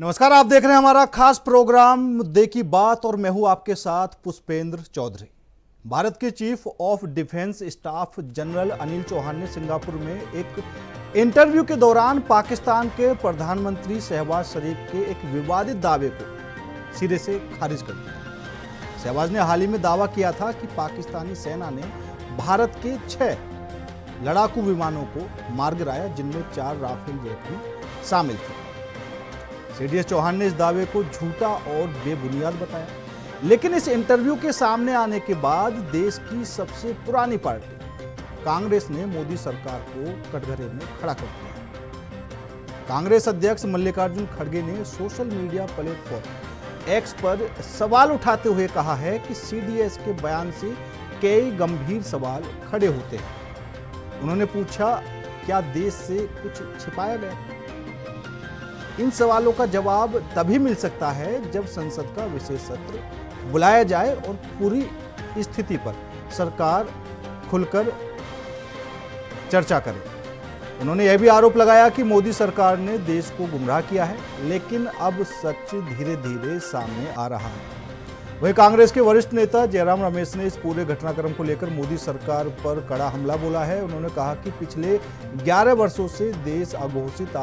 नमस्कार, आप देख रहे हैं हमारा खास प्रोग्राम मुद्दे की बात और मैं हूं आपके साथ पुष्पेंद्र चौधरी। भारत के chief of defence staff general Anil Chauhan ने सिंगापुर में एक इंटरव्यू के दौरान पाकिस्तान के प्रधानमंत्री शहबाज शरीफ के एक विवादित दावे को सिरे से खारिज कर दिया। शहबाज ने हाल ही में दावा किया था कि पाकिस्तानी सेना ने भारत के 6 लड़ाकू विमानों को मार गिराया, जिनमें 4 राफेल जेट भी शामिल थे। सीडीएस चौहान ने इस दावे को झूठा और बेबुनियाद बताया, लेकिन इस इंटरव्यू के सामने आने के बाद देश की सबसे पुरानी पार्टी कांग्रेस ने मोदी सरकार को कटघरे में खड़ा कर दिया। कांग्रेस अध्यक्ष मल्लिकार्जुन खड़गे ने सोशल मीडिया प्लेटफॉर्म एक्स पर सवाल उठाते हुए कहा है कि सीडीएस के बयान से कई गंभीर सवाल खड़े होते हैं। उन्होंने पूछा, क्या देश से कुछ छिपाया गया? इन सवालों का जवाब तभी मिल सकता है जब संसद का विशेष सत्र बुलाया जाए और पूरी स्थिति पर सरकार खुलकर चर्चा करे। उन्होंने यह भी आरोप लगाया कि मोदी सरकार ने देश को गुमराह किया है, लेकिन अब सच धीरे धीरे सामने आ रहा है। वहीं कांग्रेस के वरिष्ठ नेता जयराम रमेश ने इस पूरे घटनाक्रम को लेकर मोदी सरकार पर कड़ा हमला बोला है। उन्होंने कहा कि पिछले 11 वर्षों से देश अघोषित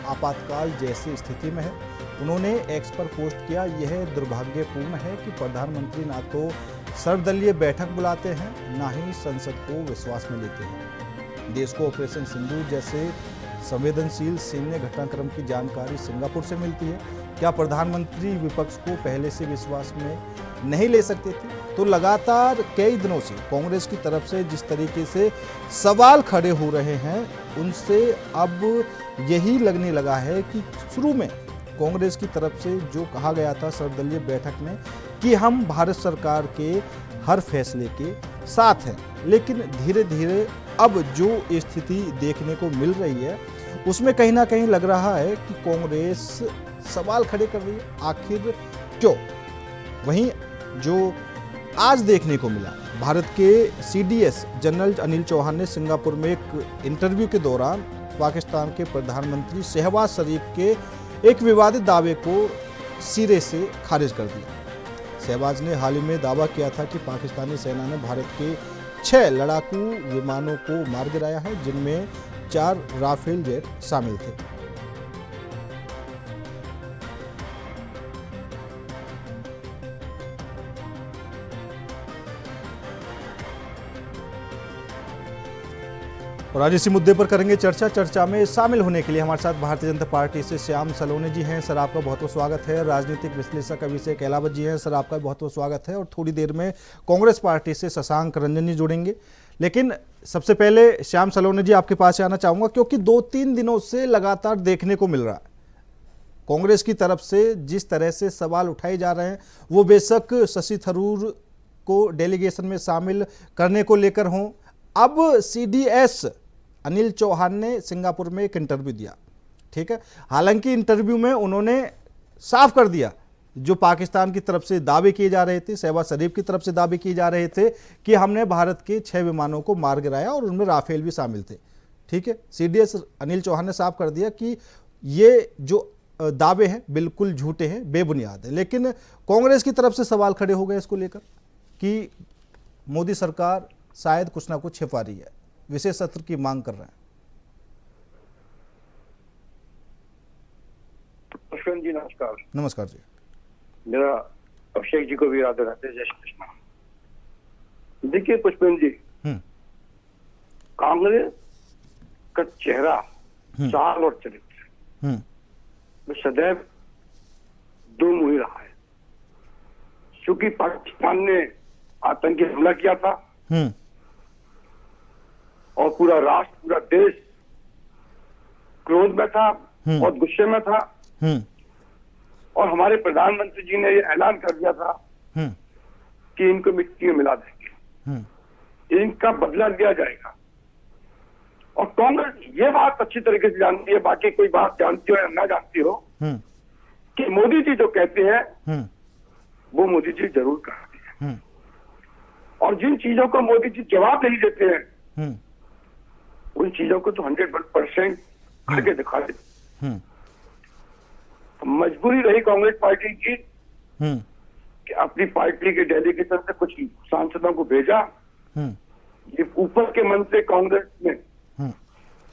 आपातकाल जैसी स्थिति में है। उन्होंने एक्स पर पोस्ट किया, यह दुर्भाग्यपूर्ण है कि प्रधानमंत्री ना तो सर्वदलीय बैठक बुलाते हैं, ना ही संसद को विश्वास में लेते हैं। देश को ऑपरेशन सिंदूर जैसे संवेदनशील सैन्य घटनाक्रम की जानकारी सिंगापुर से मिलती है। क्या प्रधानमंत्री विपक्ष को पहले से विश्वास में नहीं ले सकते थे? तो लगातार कई दिनों से कांग्रेस की तरफ से जिस तरीके से सवाल खड़े हो रहे हैं, उनसे अब यही लगने लगा है कि शुरू में कांग्रेस की तरफ से जो कहा गया था सर्वदलीय बैठक में कि हम भारत सरकार के हर फैसले के साथ हैं, लेकिन धीरे धीरे अब जो स्थिति देखने को मिल रही है उसमें कहीं ना कहीं लग रहा है कि कांग्रेस सवाल खड़े कर रही है, आखिर क्यों? वहीं जो आज देखने को मिला, भारत के सीडीएस जनरल अनिल चौहान ने सिंगापुर में एक इंटरव्यू के दौरान पाकिस्तान के प्रधानमंत्री शहबाज शरीफ के एक विवादित दावे को सिरे से खारिज कर दिया। शहबाज ने हाल ही में दावा किया था कि पाकिस्तानी सेना ने भारत के 6 लड़ाकू विमानों को मार गिराया है, जिनमें 4 राफेल जेट शामिल थे। और आज इसी मुद्दे पर करेंगे चर्चा में शामिल होने के लिए हमारे साथ भारतीय जनता पार्टी से श्याम सलोने जी हैं। सर, आपका बहुत बहुत स्वागत है। राजनीतिक विश्लेषक अभिषेक अहलावत जी हैं। सर, आपका बहुत बहुत स्वागत है। और थोड़ी देर में कांग्रेस पार्टी से शशांक रंजन जी जुड़ेंगे। लेकिन सबसे पहले श्याम सलोने जी, आपके पास आना चाहूंगा, क्योंकि 2-3 दिनों से लगातार देखने को मिल रहा है कांग्रेस की तरफ से जिस तरह से सवाल उठाए जा रहे हैं, वो बेशक शशि थरूर को डेलीगेशन में शामिल करने को लेकर हों। अब सीडीएस अनिल चौहान ने सिंगापुर में एक इंटरव्यू दिया, ठीक है। हालांकि इंटरव्यू में उन्होंने साफ कर दिया जो पाकिस्तान की तरफ से दावे किए जा रहे थे, शहबाज शरीफ की तरफ से दावे किए जा रहे थे कि हमने भारत के 6 विमानों को मार गिराया और उनमें राफेल भी शामिल थे, ठीक है। सीडीएस अनिल चौहान ने साफ कर दिया कि ये जो दावे हैं बिल्कुल झूठे हैं, बेबुनियाद है। लेकिन कांग्रेस की तरफ से सवाल खड़े हो गए इसको लेकर कि मोदी सरकार शायद कुछ ना कुछ छिपा रही है, विशेष सत्र की मांग कर रहे हैं। पुष्पेंद्र जी नमस्कार। नमस्कार जी। मेरा अभिषेक जी को भी राधे राधे, जय श्री कृष्ण। देखिए पुष्पेंद्र जी, कांग्रेस का चेहरा, चाल और चरित्र में सदैव दो मुही रहा है। क्योंकि पाकिस्तान ने आतंकी हमला किया था और पूरा राष्ट्र, पूरा देश क्रोध में था, बहुत गुस्से में था। और हमारे प्रधानमंत्री जी ने ये ऐलान कर दिया था कि इनको मिट्टी में मिला देंगे, इनका बदला लिया जाएगा। और कांग्रेस ये बात अच्छी तरीके से जानती है, बाकी कोई बात जानती हो या ना जानती हो, कि मोदी जी जो कहते हैं वो मोदी जी जरूर करते हैं। और जिन चीजों को मोदी जी जवाब नहीं देते हैं, उन चीजों को तो 100% करके दिखा देते। मजबूरी रही कांग्रेस पार्टी की हम्म कि अपनी पार्टी के डेलीगेशन से कुछ सांसदों को भेजा। हम्म ये ऊपर के मन से कांग्रेस ने हम्म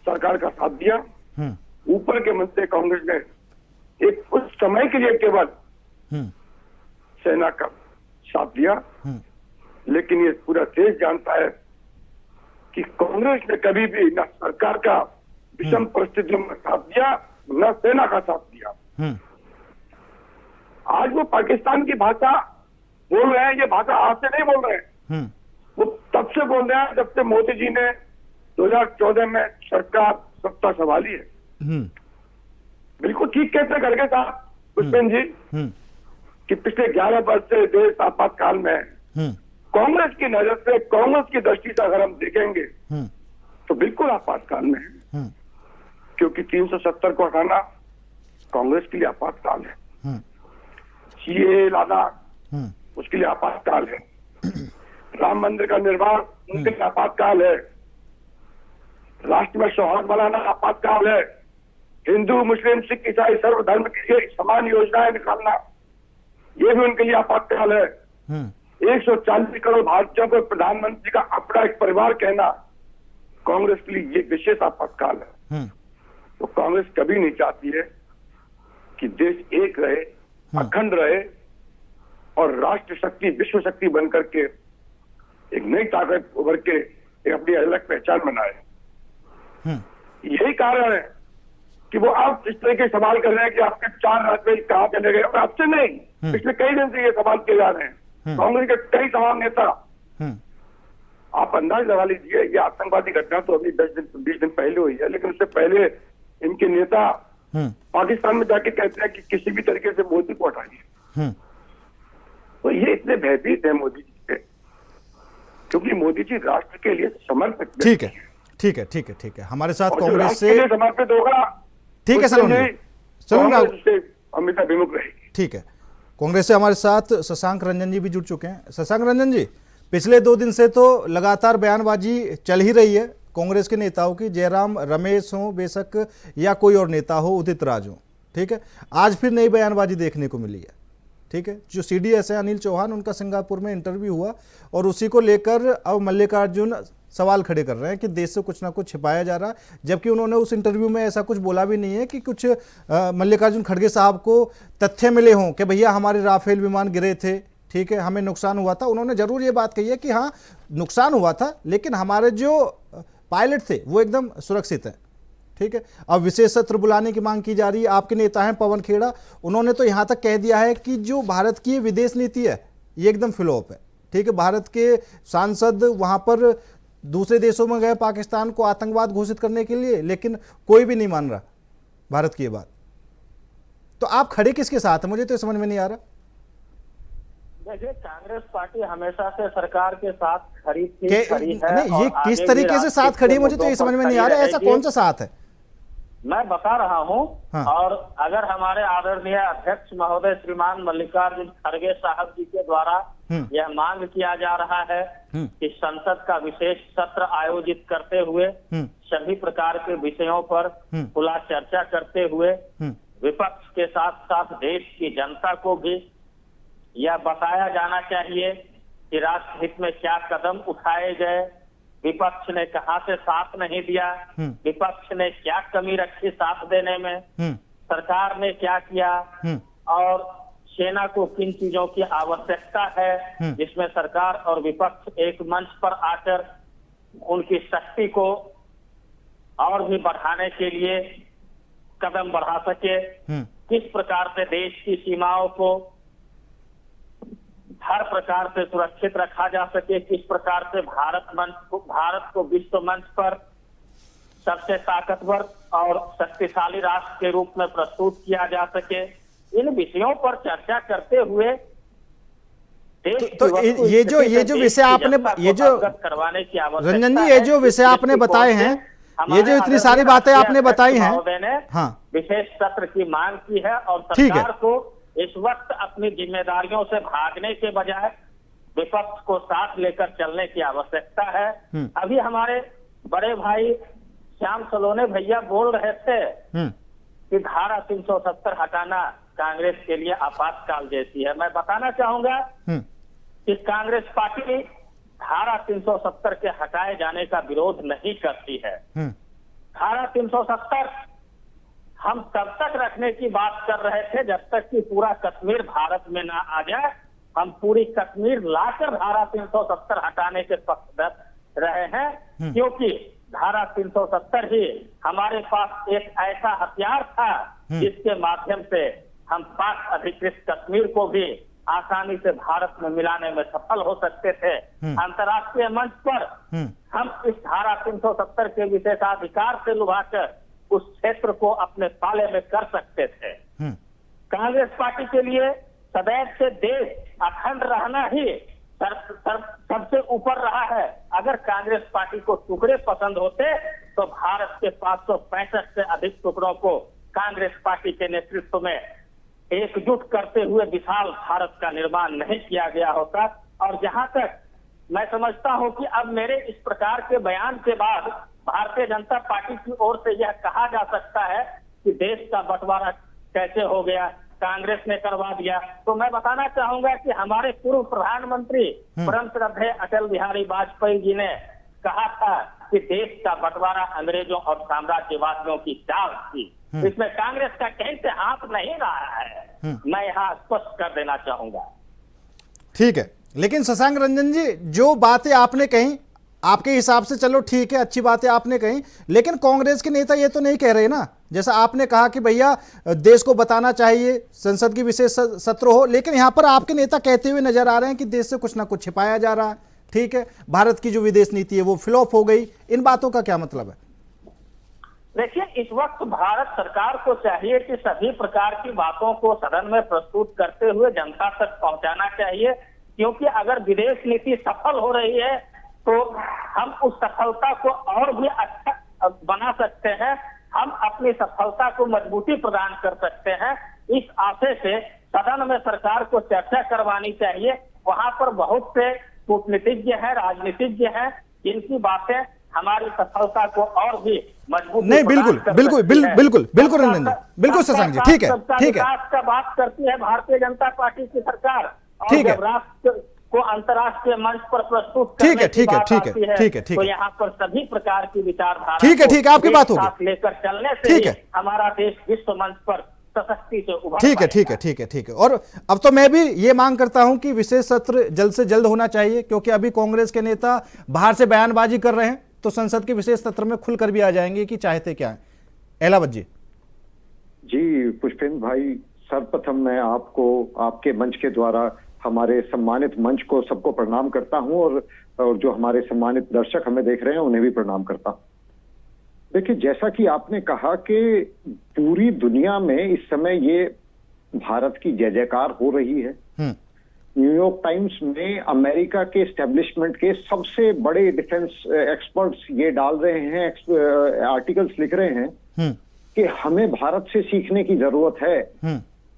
सरकार का साथ दिया। हम्म ऊपर के मन से कांग्रेस ने एक कुछ समय के लिए केवल हम्म सेना का साथ दिया। हम्म लेकिन ये पूरा देश जानता है कि कांग्रेस ने कभी भी न सरकार का विषम परिस्थितियों में साथ दिया, न सेना का साथ दिया। हम्म आज वो पाकिस्तान की भाषा बोल रहे हैं, ये भाषा आज से नहीं बोल रहे हैं, हम्म वो तब से बोल रहे हैं जब से मोदी जी ने 2014 में सरकार सत्ता संभाली है। हम्म बिल्कुल ठीक कहते हैं खड़गे साहब, पुष्पेंद्र जी, हम्म कि पिछले 11 वर्ष से देश आपातकाल में है। हम्म कांग्रेस की नजर से, कांग्रेस की दृष्टि से अगर हम देखेंगे हम्म तो बिल्कुल आपातकाल में है, हम्म क्योंकि 370 को हटाना कांग्रेस के लिए आपातकाल है। हम्म सीए लाना हम्म उसके लिए आपातकाल है। राम मंदिर का निर्माण उनके लिए आपातकाल है। राष्ट्र में सौहार्द बनाना आपातकाल है। हिंदू मुस्लिम सिख ईसाई सर्व धर्म के लिए समान योजनाएं निकालना, ये भी उनके लिए आपातकाल है। 140 करोड़ भारतीयों को प्रधानमंत्री का अपना एक परिवार कहना कांग्रेस के लिए ये विशेष आपातकाल है। तो कांग्रेस कभी नहीं चाहती है कि देश एक रहे, अखंड रहे और राष्ट्र शक्ति, विश्व शक्ति बनकर के एक नई ताकत उभर के एक अपनी अलग पहचान बनाए। यही कारण है कि वो आप इस तरह के सवाल कर रहे हैं कि आपके 4 राज्य कहां चले गए, और अब से नहीं, पिछले कई दिन से ये सवाल किए जा रहे हैं। कांग्रेस के कई तमाम नेता, आप अंदाज लगा लीजिए, ये आतंकवादी घटना तो अभी 10-20 दिन पहले हुई है, लेकिन उससे पहले इनके नेता पाकिस्तान में जाके कहते हैं कि किसी भी तरीके से मोदी को हटाइए। तो ये इतने भयभीत है मोदी जी पे, क्योंकि मोदी जी राष्ट्र के लिए समर्पित। ठीक है, ठीक है, ठीक है, ठीक है। हमारे साथ और जो कांग्रेस राष्ट्र से के लिए समर्पित होगा, ठीक है सलोनी, कांग्रेस से हमेशा विमुख रहेगी। ठीक है। कांग्रेस से हमारे साथ शशांक रंजन जी भी जुड़ चुके हैं। शशांक रंजन जी, पिछले 2 दिन से तो लगातार बयानबाजी चल ही रही है कांग्रेस के नेताओं की, जयराम रमेश हो बेशक या कोई और नेता हो, उदित राज हो, ठीक है। आज फिर नई बयानबाजी देखने को मिली है, ठीक है। जो सीडीएस है अनिल चौहान, उनका सिंगापुर में इंटरव्यू हुआ और उसी को लेकर अब मल्लिकार्जुन सवाल खड़े कर रहे हैं कि देश से कुछ ना कुछ छिपाया जा रहा है, जबकि उन्होंने उस इंटरव्यू में ऐसा कुछ बोला भी नहीं है कि कुछ मल्लिकार्जुन खड़गे साहब को तथ्य मिले हों कि भैया हमारे राफेल विमान गिरे थे, ठीक है, हमें नुकसान हुआ था। उन्होंने जरूर ये बात कही है कि हाँ नुकसान हुआ था, लेकिन हमारे जो पायलट थे वो एकदम सुरक्षित हैं, ठीक है। अब विशेष सत्र बुलाने की मांग की जा रही है। आपके नेता हैं पवन खेड़ा, उन्होंने तो यहाँ तक कह दिया है कि जो भारत की विदेश नीति है ये एकदम फ्लॉप है, ठीक है। भारत के सांसद वहाँ पर दूसरे देशों में गए पाकिस्तान को आतंकवाद घोषित करने के लिए, लेकिन कोई भी नहीं मान रहा भारत की ये बात। तो आप खड़े किसके साथ हैं, मुझे तो समझ में नहीं आ रहा। देखिए, कांग्रेस पार्टी हमेशा से सरकार के साथ खड़ी थी, खड़ी है। नहीं, ये किस तरीके से साथ खड़ी है मुझे तो ये समझ में नहीं आ रहा है। ऐसा कौन सा साथ है, मैं बता रहा हूं। हाँ। और अगर हमारे आदरणीय अध्यक्ष महोदय श्रीमान मल्लिकार्जुन खड़गे साहब जी के द्वारा यह मांग किया जा रहा है कि संसद का विशेष सत्र आयोजित करते हुए सभी प्रकार के विषयों पर खुला चर्चा करते हुए विपक्ष के साथ साथ देश की जनता को भी यह बताया जाना चाहिए कि राष्ट्र हित में क्या कदम उठाए गए, विपक्ष ने कहां से साथ नहीं दिया, विपक्ष ने क्या कमी रखी साथ देने में, सरकार ने क्या किया और सेना को किन चीजों की आवश्यकता है, जिसमें सरकार और विपक्ष एक मंच पर आकर उनकी शक्ति को और भी बढ़ाने के लिए कदम बढ़ा सके, किस प्रकार से देश की सीमाओं को हर प्रकार से सुरक्षित रखा जा सके, किस प्रकार से भारत को विश्व मंच पर सबसे ताकतवर और शक्तिशाली राष्ट्र के रूप में प्रस्तुत किया जा सके, इन विषयों पर चर्चा करते हुए तो ये जो विषय आपने, ये जो करवाने की आवश्यकता, रंजन जी, ये जो विषय आपने बताए हैं, ये जो इतनी सारी बातें आपने बताई हैं, हाँ, विशेष सत्र की मांग की है और सरकार को इस वक्त अपनी जिम्मेदारियों से भागने के बजाय विपक्ष को साथ लेकर चलने की आवश्यकता है। अभी हमारे बड़े भाई श्याम सलोने भैया बोल रहे थे कि धारा 370 हटाना कांग्रेस के लिए आपातकाल जैसी है। मैं बताना चाहूंगा कि कांग्रेस पार्टी धारा 370 के हटाए जाने का विरोध नहीं करती है। धारा 370 हम तब तक रखने की बात कर रहे थे जब तक कि पूरा कश्मीर भारत में ना आ जाए। हम पूरी कश्मीर लाकर धारा 370 हटाने के पक्षधर रहे हैं, क्योंकि धारा 370 ही हमारे पास एक ऐसा हथियार था जिसके माध्यम से हम पाक अधिकृत कश्मीर को भी आसानी से भारत में मिलाने में सफल हो सकते थे। अंतर्राष्ट्रीय मंच पर हम इस धारा 370 के विशेषाधिकार से लुभाकर उस क्षेत्र को अपने पाले में कर सकते थे। कांग्रेस पार्टी के लिए सदैव से देश अखंड रहना ही सबसे ऊपर रहा है। अगर कांग्रेस पार्टी को टुकड़े पसंद होते तो भारत के 565 से अधिक टुकड़ों को कांग्रेस पार्टी के नेतृत्व में एकजुट करते हुए विशाल भारत का निर्माण नहीं किया गया होता। और जहां तक मैं समझता हूं कि अब मेरे इस प्रकार के बयान के बाद भारतीय जनता पार्टी की ओर से यह कहा जा सकता है कि देश का बंटवारा कैसे हो गया, कांग्रेस ने करवा दिया, तो मैं बताना चाहूंगा कि हमारे पूर्व प्रधानमंत्री परम श्रद्धेय अटल बिहारी वाजपेयी जी ने कहा था कि देश का बंटवारा अंग्रेजों और साम्राज्यवादियों की चाल थी। इसमें कांग्रेस का कहीं से हाथ नहीं रहा है, मैं यहाँ स्पष्ट कर देना चाहूंगा। ठीक है, लेकिन शशांक रंजन जी, जो बातें आपने कही आपके हिसाब से चलो ठीक है, अच्छी बातें आपने कही, लेकिन कांग्रेस के नेता ये तो नहीं कह रहे ना। जैसा आपने कहा कि भैया देश को बताना चाहिए, संसद की विशेष सत्र हो, लेकिन यहाँ पर आपके नेता कहते हुए नजर आ रहे हैं कि देश से कुछ ना कुछ छिपाया जा रहा है। ठीक है, भारत की जो विदेश नीति है वो फ्लॉप हो गई। इन बातों का क्या मतलब है? देखिए, इस वक्त भारत सरकार को चाहिए कि सभी प्रकार की बातों को सदन में प्रस्तुत करते हुए जनता तक पहुंचाना चाहिए, क्योंकि अगर विदेश नीति सफल हो रही है तो हम उस सफलता को और भी अच्छा बना सकते हैं, हम अपनी सफलता को मजबूती प्रदान कर सकते हैं। इस आशय से सदन में सरकार को चर्चा करवानी चाहिए। वहां पर बहुत से कूटनीतिज्ञ हैं, राजनीतिज्ञ हैं, जिनकी बातें हमारी सफलता को और भी मजबूत नहीं, बिल्कुल बिल्कुल बिल्कुल बिल्कुल रंजन जी, बिल्कुल शशांक जी, ठीक है ठीक है। विकास का बात करती है भारतीय जनता पार्टी की सरकार, और ठीक है, जब राष्ट्र को अंतर्राष्ट्रीय मंच पर प्रस्तुत ठीक है करने की बात आती है, ठीक है, तो यहाँ पर सभी प्रकार की विचारधारा ठीक है, आपकी बात होगी, लेकर चलने से ठीक है, हमारा देश विश्व मंच पर सशक्ति से उभर ठीक है ठीक है। और अब तो मैं भी ये मांग करता हूं कि विशेष सत्र जल्द से जल्द होना चाहिए, क्योंकि अभी कांग्रेस के नेता बाहर से बयानबाजी कर रहे हैं, तो संसद के विशेष सत्र में खुलकर भी आ जाएंगे कि चाहते क्या है। एलावत जी। जी पुष्पेंद्र भाई, सर्वप्रथम मैं आपको आपके मंच के द्वारा हमारे सम्मानित मंच को सबको प्रणाम करता हूं, और जो हमारे सम्मानित दर्शक हमें देख रहे हैं उन्हें भी प्रणाम करता हूं। देखिए, जैसा कि आपने कहा कि पूरी दुनिया में इस समय ये भारत की जय जयकार हो रही है। न्यूयॉर्क टाइम्स में अमेरिका के एस्टेब्लिशमेंट के सबसे बड़े डिफेंस एक्सपर्ट्स ये डाल रहे हैं, आर्टिकल्स लिख रहे हैं कि हमें भारत से सीखने की जरूरत है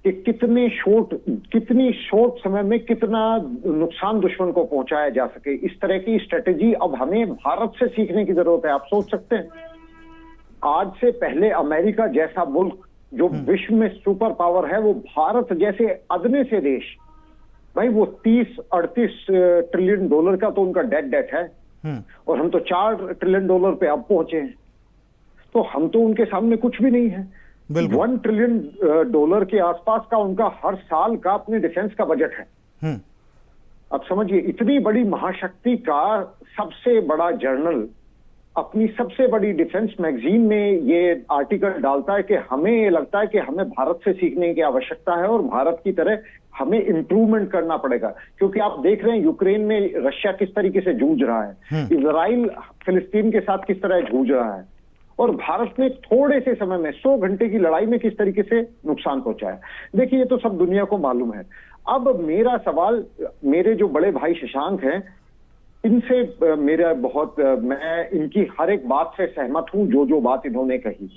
कि कितनी शॉर्ट समय में कितना नुकसान दुश्मन को पहुंचाया जा सके। इस तरह की स्ट्रेटेजी अब हमें भारत से सीखने की जरूरत है। आप सोच सकते हैं, आज से पहले अमेरिका जैसा मुल्क जो विश्व में सुपर पावर है, वो भारत जैसे अदने से देश, भाई वो 30-38 ट्रिलियन डॉलर का तो उनका डेट है, और हम तो 4 ट्रिलियन डॉलर पे अब पहुंचे हैं। तो हम तो उनके सामने कुछ भी नहीं है। 1 ट्रिलियन डॉलर के आसपास का उनका हर साल का अपने डिफेंस का बजट है। अब समझिए, इतनी बड़ी महाशक्ति का सबसे बड़ा जर्नल अपनी सबसे बड़ी डिफेंस मैगजीन में ये आर्टिकल डालता है कि हमें ये लगता है कि हमें भारत से सीखने की आवश्यकता है, और भारत की तरह हमें इंप्रूवमेंट करना पड़ेगा। क्योंकि आप देख रहे हैं यूक्रेन में रशिया किस तरीके से जूझ रहा है, इजराइल फिलिस्तीन के साथ किस तरह जूझ रहा है, और भारत ने थोड़े से समय में 100 घंटे की लड़ाई में किस तरीके से नुकसान पहुंचाया। देखिए, ये तो सब दुनिया को मालूम है। अब मेरा सवाल, मेरे जो बड़े भाई शशांक हैं, इनसे मेरा बहुत, मैं इनकी हर एक बात से सहमत हूं, जो बात इन्होंने कही।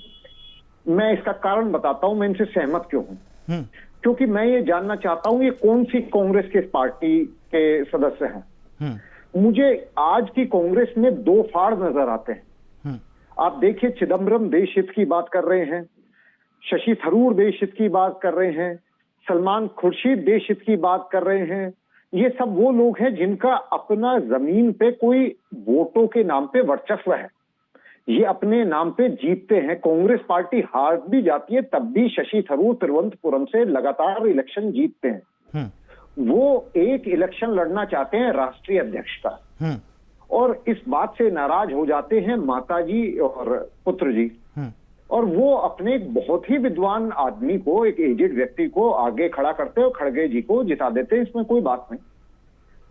मैं इसका कारण बताता हूं, मैं इनसे सहमत क्यों हूं। क्योंकि मैं ये जानना चाहता हूं ये कौन सी कांग्रेस के पार्टी के सदस्य हैं। मुझे आज की कांग्रेस में 2 फाड़ नजर आते हैं। आप देखिए, चिदम्बरम देश हित की बात कर रहे हैं, शशि थरूर देश हित की बात कर रहे हैं, सलमान खुर्शीद देश हित की बात कर रहे हैं। ये सब वो लोग हैं जिनका अपना जमीन पे कोई वोटों के नाम पे वर्चस्व है, ये अपने नाम पे जीतते हैं। कांग्रेस पार्टी हार भी जाती है तब भी शशि थरूर तिरुवनंतपुरम से लगातार इलेक्शन जीतते हैं। वो एक इलेक्शन लड़ना चाहते हैं राष्ट्रीय अध्यक्ष का, और इस बात से नाराज हो जाते हैं माताजी और पुत्र जी, और वो अपने एक बहुत ही विद्वान आदमी को, एक एजेड व्यक्ति को आगे खड़ा करते और खड़गे जी को जिता देते हैं। इसमें कोई बात नहीं,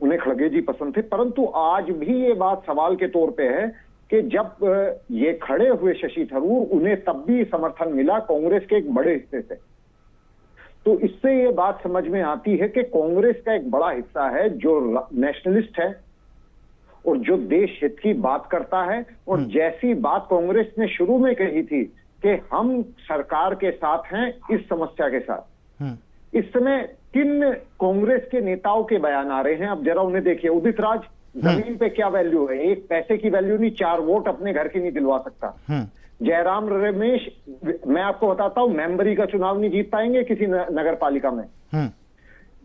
उन्हें खड़गे जी पसंद थे, परंतु आज भी ये बात सवाल के तौर पे है कि जब ये खड़े हुए शशि थरूर, उन्हें तब भी समर्थन मिला कांग्रेस के एक बड़े हिस्से से। तो इससे ये बात समझ में आती है कि कांग्रेस का एक बड़ा हिस्सा है जो नेशनलिस्ट है और जो देश हित की बात करता है, और जैसी बात कांग्रेस ने शुरू में कही थी कि हम सरकार के साथ हैं इस समस्या के साथ, इस समय किन कांग्रेस के नेताओं के बयान आ रहे हैं, अब जरा उन्हें देखिए। उदित राज, जमीन पे क्या वैल्यू है, एक पैसे की वैल्यू नहीं, 4 वोट अपने घर की नहीं दिलवा सकता। जयराम रमेश, मैं आपको बताता हूं, मेंबरी का चुनाव नहीं जीत पाएंगे किसी नगर पालिका में।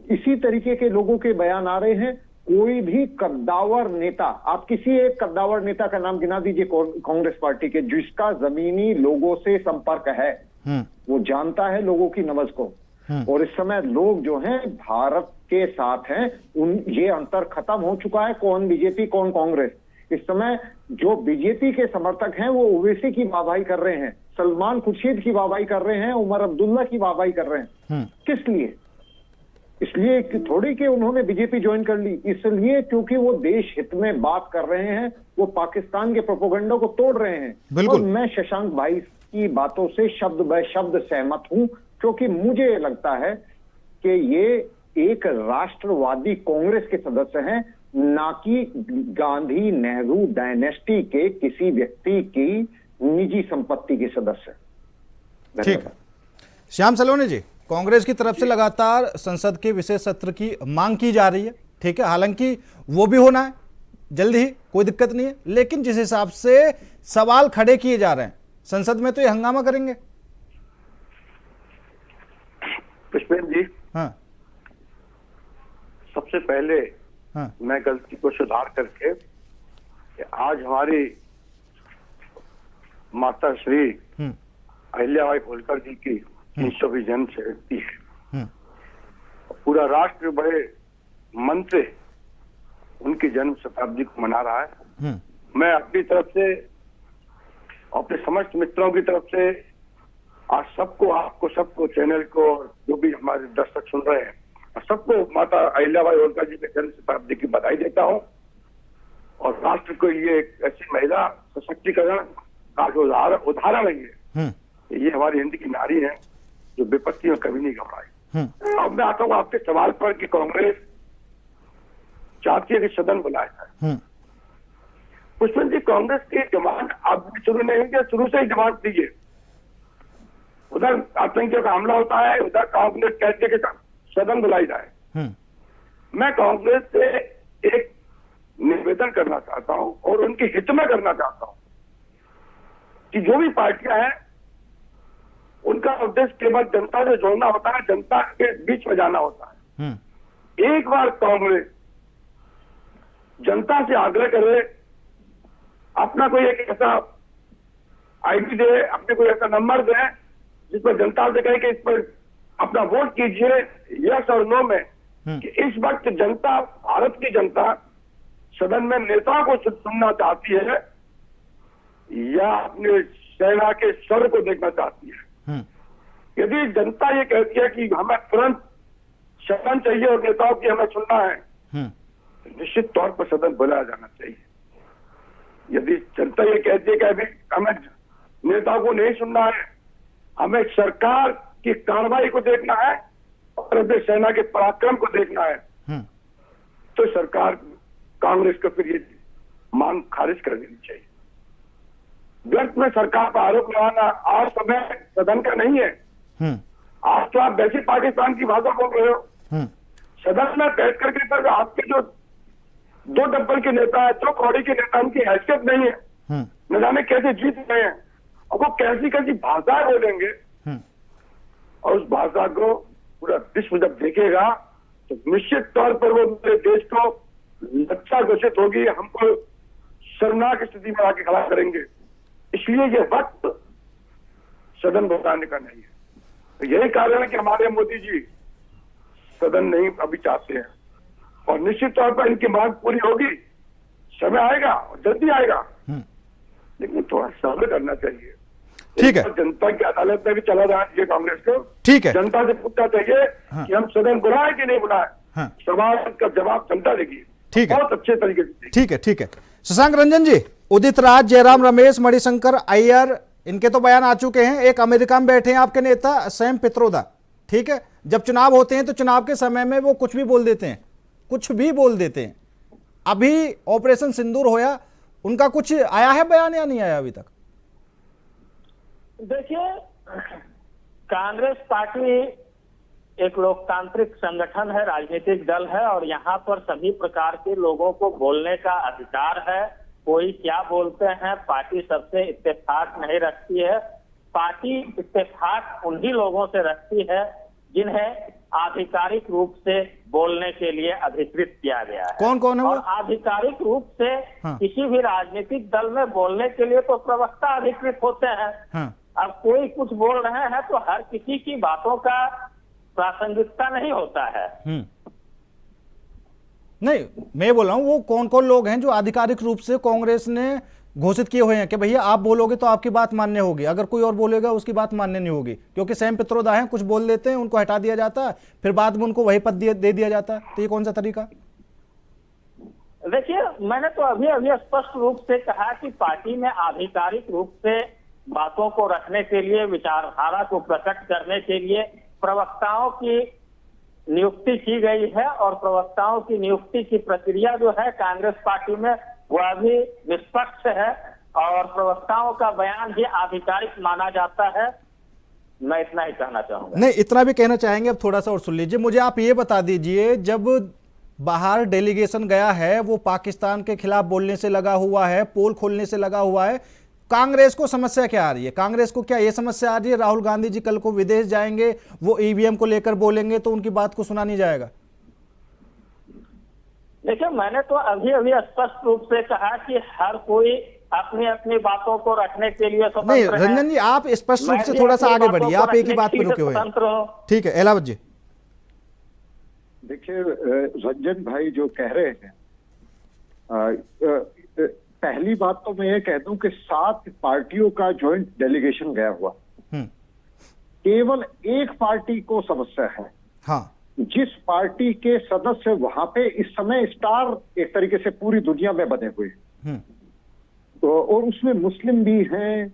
इसी तरीके के लोगों के बयान आ रहे हैं। कोई भी कद्दावर नेता, आप किसी एक कद्दावर नेता का नाम गिना दीजिए कांग्रेस पार्टी के, जिसका जमीनी लोगों से संपर्क है, वो जानता है लोगों की नब्ज को। और इस समय लोग जो हैं भारत के साथ हैं, ये अंतर खत्म हो चुका है, कौन बीजेपी कौन कांग्रेस। इस समय जो बीजेपी के समर्थक हैं वो ओवैसी की वाहवाही कर रहे हैं, सलमान खुर्शीद की वाहवाही कर रहे हैं, उमर अब्दुल्ला की वाहवाही कर रहे हैं। किस लिए? इसलिए कि थोड़ी कि उन्होंने बीजेपी ज्वाइन कर ली, इसलिए क्योंकि वो देश हित में बात कर रहे हैं, वो पाकिस्तान के प्रोपेगेंडा को तोड़ रहे हैं। और मैं शशांक भाई की बातों से शब्द ब शब्द सहमत हूं, क्योंकि मुझे लगता है कि ये एक राष्ट्रवादी कांग्रेस के सदस्य हैं, ना कि गांधी नेहरू डायनेस्टी के किसी व्यक्ति की निजी संपत्ति के सदस्य। ठीक है, श्याम सलोनी जी, कांग्रेस की तरफ से लगातार संसद के विशेष सत्र की मांग की जा रही है, ठीक है, हालांकि वो भी होना है जल्द ही, कोई दिक्कत नहीं है, लेकिन जिस हिसाब से सवाल खड़े किए जा रहे हैं संसद में, तो ये हंगामा करेंगे। पुष्पेंद्र जी, हाँ, सबसे पहले मैं गलती को सुधार करके कि आज हमारी माता श्री अहिल्याबाई होलकर जी की 300वीं जन्म जयंती है। पूरा राष्ट्र बड़े मन से उनकी जन्म शताब्दी को मना रहा है। मैं अपनी तरफ से, अपने समस्त मित्रों की तरफ से आज सबको, आपको सबको, चैनल को, जो भी हमारे दर्शक सुन रहे हैं, सबको माता अहिल्याबाई होलकर जी के जन्म शताब्दी की बधाई देता हूं। और राष्ट्र को ये एक ऐसी महिला सशक्तिकरण का जो उदाहरण है, ये हमारी हिंद की नारी है जो विपत्ति में कभी नहीं घबराई। अब मैं आता हूँ आपके सवाल पर कि कांग्रेस चाहती है कि सदन बुलाया जाए। पुष्पेंद्र जी, कांग्रेस की डिमांड अब शुरू नहीं हुई, शुरू से ही डिमांड थी है। उधर आतंकियों का हमला होता है, उधर कांग्रेस कहते कि सदन बुलाई जाए। मैं कांग्रेस से एक निवेदन करना चाहता हूं और उनके हित में करना चाहता हूं कि जो भी पार्टियां हैं उनका उद्देश्य केवल जनता से जोड़ना होता है, जनता के बीच में जाना होता है। एक बार कांग्रेस जनता से आग्रह करे, अपना कोई एक ऐसा आईडी दे, अपने कोई ऐसा नंबर दे जिस पर जनता से कहे कि इस पर अपना वोट कीजिए यस और नो में, कि इस वक्त जनता, भारत की जनता सदन में नेताओं को सुनना चाहती है या अपने सेना के स्वर को देखना चाहती है। यदि जनता ये कहती है कि हमें तुरंत सदन चाहिए और नेताओं की हमें सुनना है, तो निश्चित तौर पर सदन बुलाया जाना चाहिए। यदि जनता ये कहती है कि अभी हमें नेताओं को नहीं सुनना है, हमें सरकार की कार्रवाई को देखना है और अपने सेना के पराक्रम को देखना है, तो सरकार, कांग्रेस को फिर ये मांग खारिज कर देनी चाहिए। व्यर्थ में सरकार पर आरोप लगाना आज समय सदन का नहीं है। आज तो आप वैसे पाकिस्तान की भाषा बोल रहे हो। सदन में बैठ करके सर आपके जो 2 डब्बल के नेता है, 2 कौड़ी के नेता, उनकी हैसियत नहीं है, न जाने कैसे जीत रहे हैं, और वो कैसी कैसी भाषाएं बोलेंगे और उस भाषा को पूरा विश्व जब देखेगा तो निश्चित तौर पर वो पूरे देश को लज्जा घोषित होगी, हमको शर्मनाक स्थिति में आके खड़ा करेंगे। इसलिए ये वक्त सदन बुलाने का नहीं है। तो यही कारण है कि हमारे मोदी जी सदन नहीं अभी चाहते हैं, और निश्चित तौर पर इनकी मांग पूरी होगी, समय आएगा और जल्दी आएगा, लेकिन थोड़ा सब्र करना चाहिए। ठीक है, जनता की अदालत में भी चला जाना चाहिए कांग्रेस को। ठीक है, जनता से पूछना चाहिए कि हम सदन बुलाए कि नहीं बुलाए। हाँ। सवाल का जवाब जनता देगी, ठीक है, बहुत अच्छे तरीके से। ठीक है, ठीक है। शशांक रंजन जी, उदित राज, जयराम रमेश, मणिशंकर अय्यर, इनके तो बयान आ चुके हैं। एक अमेरिका में बैठे हैं आपके नेता सैम पित्रोदा, ठीक है। जब चुनाव होते हैं तो चुनाव के समय में वो कुछ भी बोल देते हैं, कुछ भी बोल देते हैं। अभी ऑपरेशन सिंदूर होया, उनका कुछ आया है बयान या नहीं आया अभी तक? देखिए, कांग्रेस पार्टी एक लोकतांत्रिक संगठन है, राजनीतिक दल है, और यहाँ पर सभी प्रकार के लोगों को बोलने का अधिकार है। कोई क्या बोलते हैं, पार्टी सबसे इत्तेफाक नहीं रखती है। पार्टी इत्तेफाक उन्हीं लोगों से रखती है जिन्हें आधिकारिक रूप से बोलने के लिए अधिकृत किया गया है। कौन कौन है वो? और आधिकारिक रूप से हाँ। किसी भी राजनीतिक दल में बोलने के लिए तो प्रवक्ता अधिकृत होते हैं। हाँ। अब कोई कुछ बोल रहे हैं तो हर किसी की बातों का प्रासंगिकता नहीं होता है। नहीं, मैं बोल रहा हूं वो कौन कौन लोग हैं जो आधिकारिक रूप से कांग्रेस ने घोषित किए हुए हैं कि भैया आप बोलोगे तो आपकी बात मान्य होगी, अगर कोई और बोलेगा उसकी बात मान्य नहीं होगी। क्योंकि सैम पित्रोदा हैं, कुछ बोल देते हैं, उनको हटा दिया जाता है, फिर बाद में उनको वही पद दे दिया जाता है। तो ये कौन सा तरीका? देखिए, मैंने तो अभी स्पष्ट रूप से कहा कि पार्टी में आधिकारिक रूप से बातों को रखने के लिए, विचारधारा को प्रकट करने के लिए प्रवक्ताओं की नियुक्ति की गई है, और प्रवक्ताओं की नियुक्ति की प्रक्रिया जो है कांग्रेस पार्टी में वह भी निष्पक्ष है, और प्रवक्ताओं का बयान भी आधिकारिक माना जाता है। मैं इतना ही कहना चाहूंगा। नहीं, इतना भी कहना चाहेंगे, अब थोड़ा सा और सुन लीजिए। मुझे आप ये बता दीजिए, जब बाहर डेलीगेशन गया है वो पाकिस्तान के खिलाफ बोलने से लगा हुआ है, पोल खोलने से लगा हुआ है, कांग्रेस को समस्या क्या आ रही है? कांग्रेस को क्या ये समस्या आ रही है राहुल गांधी जी कल को विदेश जाएंगे, वो ईवीएम को लेकर बोलेंगे तो उनकी बात को सुना नहीं जाएगा? देखिए, मैंने तो अभी स्पष्ट रूप से कहा कि हर कोई अपनी अपनी बातों को रखने के लिए नहीं स्वतंत्र है। रंजन जी, आप स्पष्ट रूप से थोड़ा सा आगे बढ़िए, आप एक ही बात पे रुके हुए हैं। ठीक है, एलावत जी। देखिए, रंजन भाई जो कह रहे हैं, पहली बात तो मैं ये कह दूं कि 7 पार्टियों का ज्वाइंट डेलीगेशन गया हुआ, केवल एक पार्टी को समस्या है। हाँ। जिस पार्टी के सदस्य वहां पे इस समय स्टार एक तरीके से पूरी दुनिया में बने हुए हैं, तो और उसमें मुस्लिम भी हैं,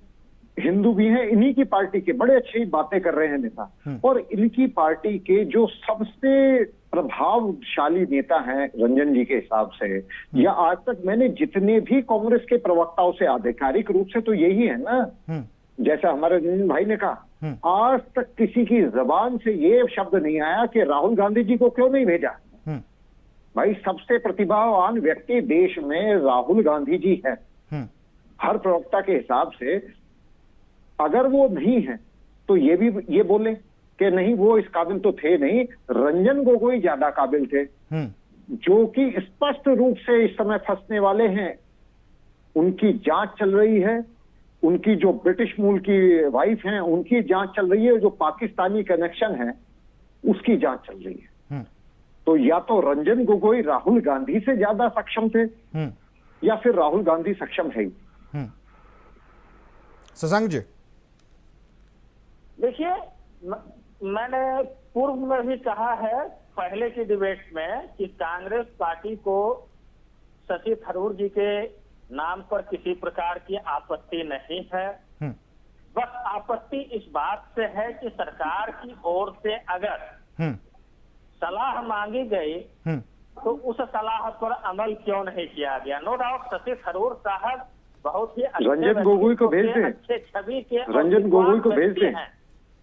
हिंदू भी हैं, इन्हीं की पार्टी के बड़े अच्छी बातें कर रहे हैं नेता, और इनकी पार्टी के जो सबसे प्रभावशाली नेता हैं रंजन जी के हिसाब से, या आज तक मैंने जितने भी कांग्रेस के प्रवक्ताओं से, आधिकारिक रूप से तो यही है ना, जैसा हमारे रंजन भाई ने कहा, आज तक किसी की जबान से ये शब्द नहीं आया कि राहुल गांधी जी को क्यों नहीं भेजा। भाई, सबसे प्रतिभावान व्यक्ति देश में राहुल गांधी जी है। हर प्रवक्ता के हिसाब से अगर वो नहीं है तो ये बोले कि नहीं, वो इस काबिल तो थे नहीं, रंजन गोगोई ज्यादा काबिल थे, जो कि स्पष्ट रूप से इस समय फंसने वाले हैं। उनकी जांच चल रही है, उनकी जो ब्रिटिश मूल की वाइफ हैं उनकी जांच चल रही है, जो पाकिस्तानी कनेक्शन है उसकी जांच चल रही है। तो या तो रंजन गोगोई राहुल गांधी से ज्यादा सक्षम थे, या फिर राहुल गांधी सक्षम है ही। शशांक जी, देखिए, मैंने पूर्व में भी कहा है पहले की डिबेट में कि कांग्रेस पार्टी को शशि थरूर जी के नाम पर किसी प्रकार की आपत्ति नहीं है। बस आपत्ति इस बात से है कि सरकार की ओर से अगर सलाह मांगी गई तो उस सलाह पर अमल क्यों नहीं किया गया। नो डाउट शशि थरूर साहब बहुत ही रंजन गोगोई को भेज दें, अच्छे छवि के रंजन गोगोई को भेज दें,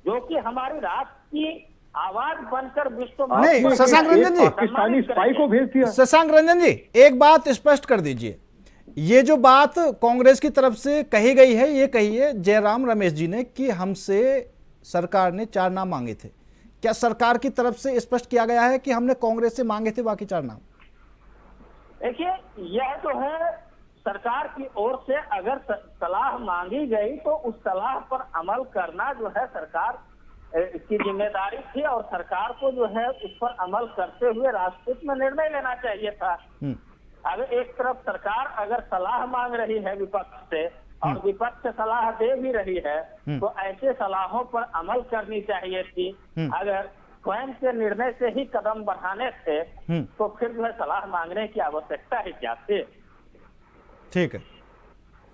जो कि हमारी राष्ट्र की आवाज बनकर विश्व नहीं, शशांक रंजन जी, पाकिस्तानी स्पाई को भेज दिया। शशांक रंजन जी, एक बात स्पष्ट कर दीजिए, ये जो बात कांग्रेस की तरफ से कही गई है, ये कही है जयराम रमेश जी ने कि हमसे सरकार ने 4 नाम मांगे थे। क्या सरकार की तरफ से स्पष्ट किया गया है कि हमने कांग्रेस से मांगे थे बाकी 4 नाम? देखिए, यह तो है सरकार की ओर से अगर सलाह मांगी गई तो उस सलाह पर अमल करना जो है सरकार की जिम्मेदारी थी, और सरकार को जो है उस पर अमल करते हुए राष्ट्रहित में निर्णय लेना चाहिए था। अगर एक तरफ सरकार अगर सलाह मांग रही है विपक्ष से और विपक्ष सलाह दे भी रही है, तो ऐसे सलाहों पर अमल करनी चाहिए थी। अगर स्वयं के निर्णय से ही कदम बढ़ाने थे तो फिर जो है सलाह मांगने की आवश्यकता ही क्या थी। ठीक है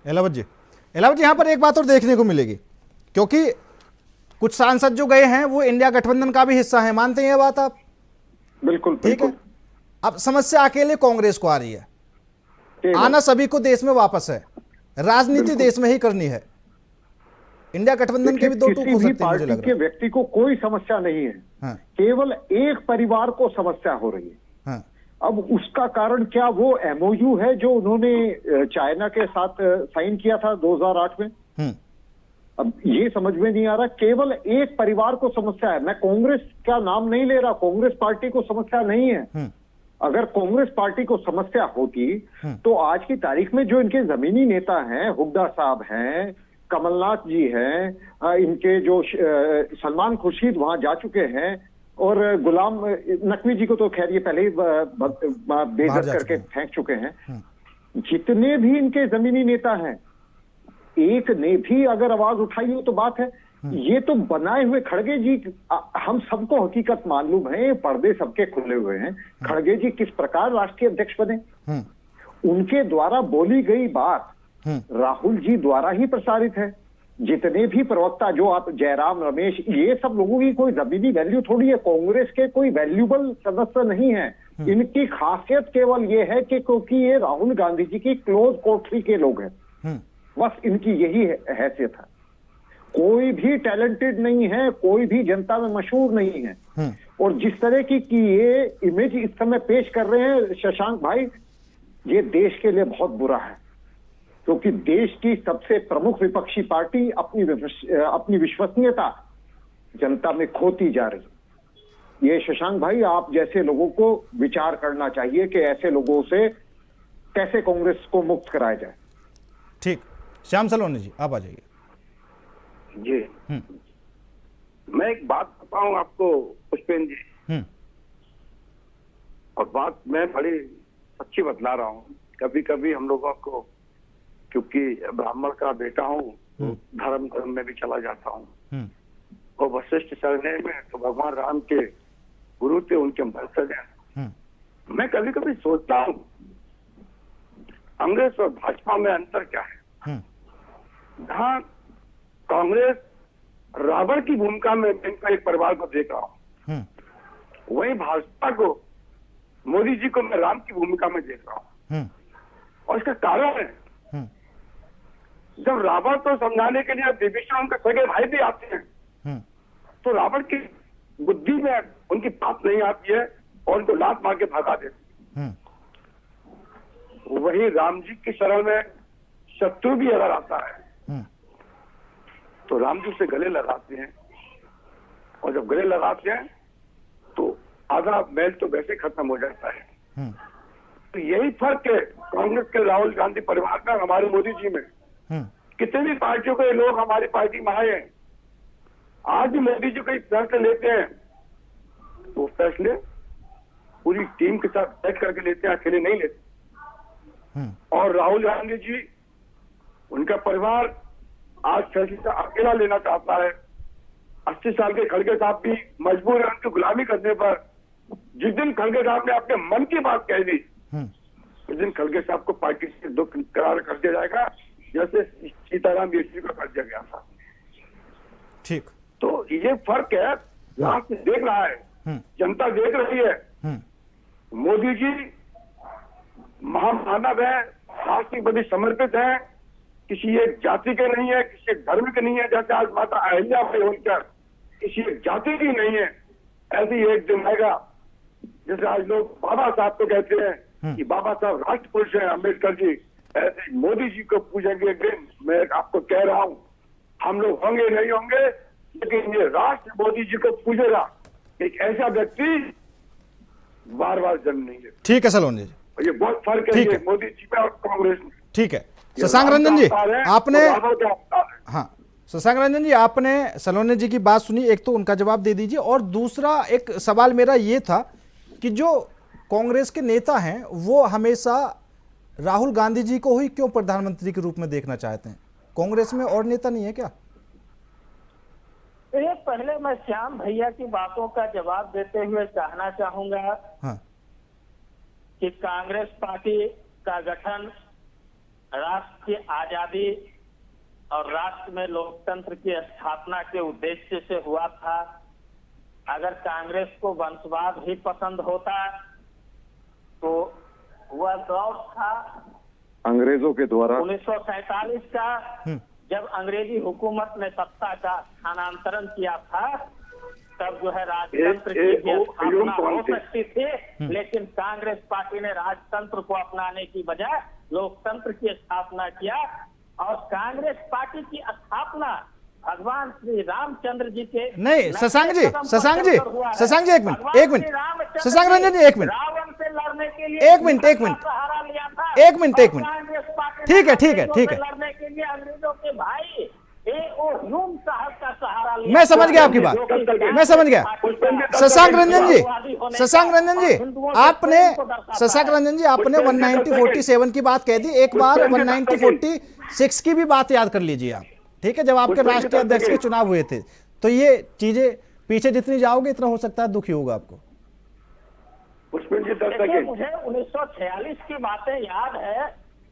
एलावत जी, यहाँ पर एक बात और देखने को मिलेगी, क्योंकि कुछ सांसद जो गए हैं वो इंडिया गठबंधन का भी हिस्सा है, मानते हैं ये बात आप? बिल्कुल ठीक है। अब समस्या अकेले कांग्रेस को आ रही है, आना सभी को देश में वापस है, राजनीति देश में ही करनी है। इंडिया गठबंधन के भी 2 टूक हो सकते हैं, मुझे लग रहा है। व्यक्ति को कोई समस्या नहीं है, हाँ। केवल एक परिवार को समस्या हो रही है। हाँ। अब उसका कारण क्या वो एमओयू है जो उन्होंने चाइना के साथ साइन किया था 2008 में? अब ये समझ में नहीं आ रहा, केवल एक परिवार को समस्या है। मैं कांग्रेस का नाम नहीं ले रहा, कांग्रेस पार्टी को समस्या नहीं है। अगर कांग्रेस पार्टी को समस्या होती तो आज की तारीख में जो इनके जमीनी नेता हैं, हुड्डा साहब हैं, कमलनाथ जी हैं, इनके जो सलमान खुर्शीद वहां जा चुके हैं, और गुलाम नकवी जी को तो खैर ये पहले ही बेइज्जत करके फेंक चुके हैं। जितने भी इनके जमीनी नेता हैं, एक ने भी अगर आवाज उठाई हो तो बात है। ये तो बनाए हुए खड़गे जी, हम सबको हकीकत मालूम है, पर्दे सबके खुले हुए हैं। खड़गे जी किस प्रकार राष्ट्रीय अध्यक्ष बने, उनके द्वारा बोली गई बात राहुल जी द्वारा ही प्रसारित है। जितने भी प्रवक्ता जो आप जयराम, रमेश, ये सब लोगों की कोई जमीनी वैल्यू थोड़ी है, कांग्रेस के कोई वैल्यूबल सदस्य नहीं है। इनकी खासियत केवल ये है कि क्योंकि ये राहुल गांधी जी की क्लोज कोठरी के लोग हैं, बस इनकी यही हैसियत है। कोई भी टैलेंटेड नहीं है, कोई भी जनता में मशहूर नहीं है। और जिस तरह की ये इमेज इस समय पेश कर रहे हैं शशांक भाई, ये देश के लिए बहुत बुरा है, क्योंकि देश की सबसे प्रमुख विपक्षी पार्टी अपनी विश्वसनीयता जनता में खोती जा रही है। ये शशांक भाई, आप जैसे लोगों को विचार करना चाहिए कि ऐसे लोगों से कैसे कांग्रेस को मुक्त कराया जाए। ठीक, श्याम सलोनी जी आप आ जाइए। जी, मैं एक बात बताऊं आपको पुष्पेंद्र जी, और बात मैं बड़ी अच्छी बतला रहा हूँ। कभी कभी हम लोगों को, क्योंकि ब्राह्मण का बेटा हूँ, तो धर्म में भी चला जाता हूँ, और वशिष्ठ सरने में तो भगवान राम के गुरु थे, उनके वंशज हैं। मैं कभी कभी सोचता हूँ कांग्रेस और भाजपा में अंतर क्या है। जहाँ कांग्रेस रावण की भूमिका में इनका एक परिवार को देख रहा हूँ, वहीं भाजपा को, मोदी जी को मैं राम की भूमिका में देख रहा हूँ। और इसका कारण है, जब रावण तो समझाने के लिए विभीषण उनके सगे भाई भी आते हैं, तो रावण की बुद्धि में उनकी बात नहीं आती है और उनको लात मार के भगा देते हैं। वही राम जी की शरण में शत्रु भी अगर आता है तो राम जी से गले लगाते हैं, और जब गले लगाते हैं तो आधा मैल तो वैसे खत्म हो जाता है। तो यही फर्क है कांग्रेस के राहुल गांधी परिवार का हमारे मोदी जी में। कितने भी पार्टियों के लोग हमारी पार्टी में आए हैं, आज भी मोदी जी कोई फैसले लेते हैं तो फैसले पूरी टीम के साथ बैठ करके लेते हैं, अकेले नहीं लेते। और राहुल गांधी जी, उनका परिवार आज फैसला अकेला लेना चाहता है। 80 साल के खड़गे साहब भी मजबूर है उनकी गुलामी करने पर। जिस दिन खड़गे साहब ने अपने मन की बात कह दी, उस दिन खड़गे साहब को पार्टी से दुख करार कर दिया जाएगा, जैसे सीताराम येचुरी को कर दिया गया था। ठीक, तो ये फर्क है, राष्ट्र देख रहा है, जनता देख रही है। मोदी जी महामानव है, राष्ट्र के प्रति समर्पित है, किसी एक जाति के नहीं है, किसी एक धर्म के नहीं है। जैसे आज माता अहिल्याबाई होलकर किसी एक जाति की नहीं है, ऐसे ही एक दिन आएगा जैसे आज लोग बाबा साहब को कहते हैं कि बाबा साहब राष्ट्र पुरुष है अम्बेडकर जी, ऐसे मोदी जी को पूजेंगे एक दिन। मैं आपको कह रहा हूँ, हम लोग होंगे नहीं होंगे, लेकिन ये राष्ट्र मोदी जी को पूजेगा। एक ऐसा व्यक्ति बार बार जन्म नहीं है। ठीक है सलोनी जी, और ये बहुत फर्क है ठीक ये है। मोदी जी में और कांग्रेस में। ठीक है। ये शशांक राम रंजन का जी, अवतार है आपने और रावण का अवतार है। हाँ शशांक रंजन जी, आपने सलोनी जी की बात सुनी, एक तो उनका जवाब दे दीजिए, और दूसरा एक सवाल मेरा ये था कि जो कांग्रेस के नेता हैं वो हमेशा राहुल गांधी जी को ही क्यों प्रधानमंत्री के रूप में देखना चाहते हैं? कांग्रेस में और नेता नहीं है क्या? ये पहले मैं श्याम भैया की बातों का जवाब देते हुए कहना चाहूंगा हाँ कि कांग्रेस पार्टी का गठन राष्ट्र की आजादी और राष्ट्र में लोकतंत्र की स्थापना के उद्देश्य से हुआ था। अगर कांग्रेस को वंशवाद ही पसंद होता तो वह दौर था अंग्रेजों के द्वारा 1947 का, जब अंग्रेजी हुकूमत ने सत्ता का स्थानांतरण किया था, तब जो है राजतंत्र की भी स्थापना हो सकती थी, लेकिन कांग्रेस पार्टी ने राजतंत्र को अपनाने की बजाय लोकतंत्र की स्थापना किया। और कांग्रेस पार्टी की स्थापना भगवान श्री रामचंद्र जी के नहीं शशांक जी, शशांक जी, शशांक जी एक मिनट, एक मिनट, शशांक रंजन जी एक मिनट, रावण से लड़ने के लिए एक मिनट, एक मिनट, सहारा लिया था। एक मिनट, एक मिनट, कांग्रेस पार्टी ठीक है, ठीक है, ठीक है, लड़ने के लिए अंग्रेजों के भाई ह्यूम साहब का सहारा लिया। मैं समझ गया आपकी बात, मैं समझ गया। शशांक रंजन जी, शशांक रंजन जी, आपने शशांक रंजन जी आपने 1947 की बात कह दी, एक बार 1946 की भी बात याद कर लीजिए आप, ठीक है, जब आपके राष्ट्रीय अध्यक्ष के चुनाव हुए थे। तो ये चीजें पीछे जितनी जाओगे इतना हो सकता है दुखी होगा आपको। देखिए, मुझे 1946 की बातें याद है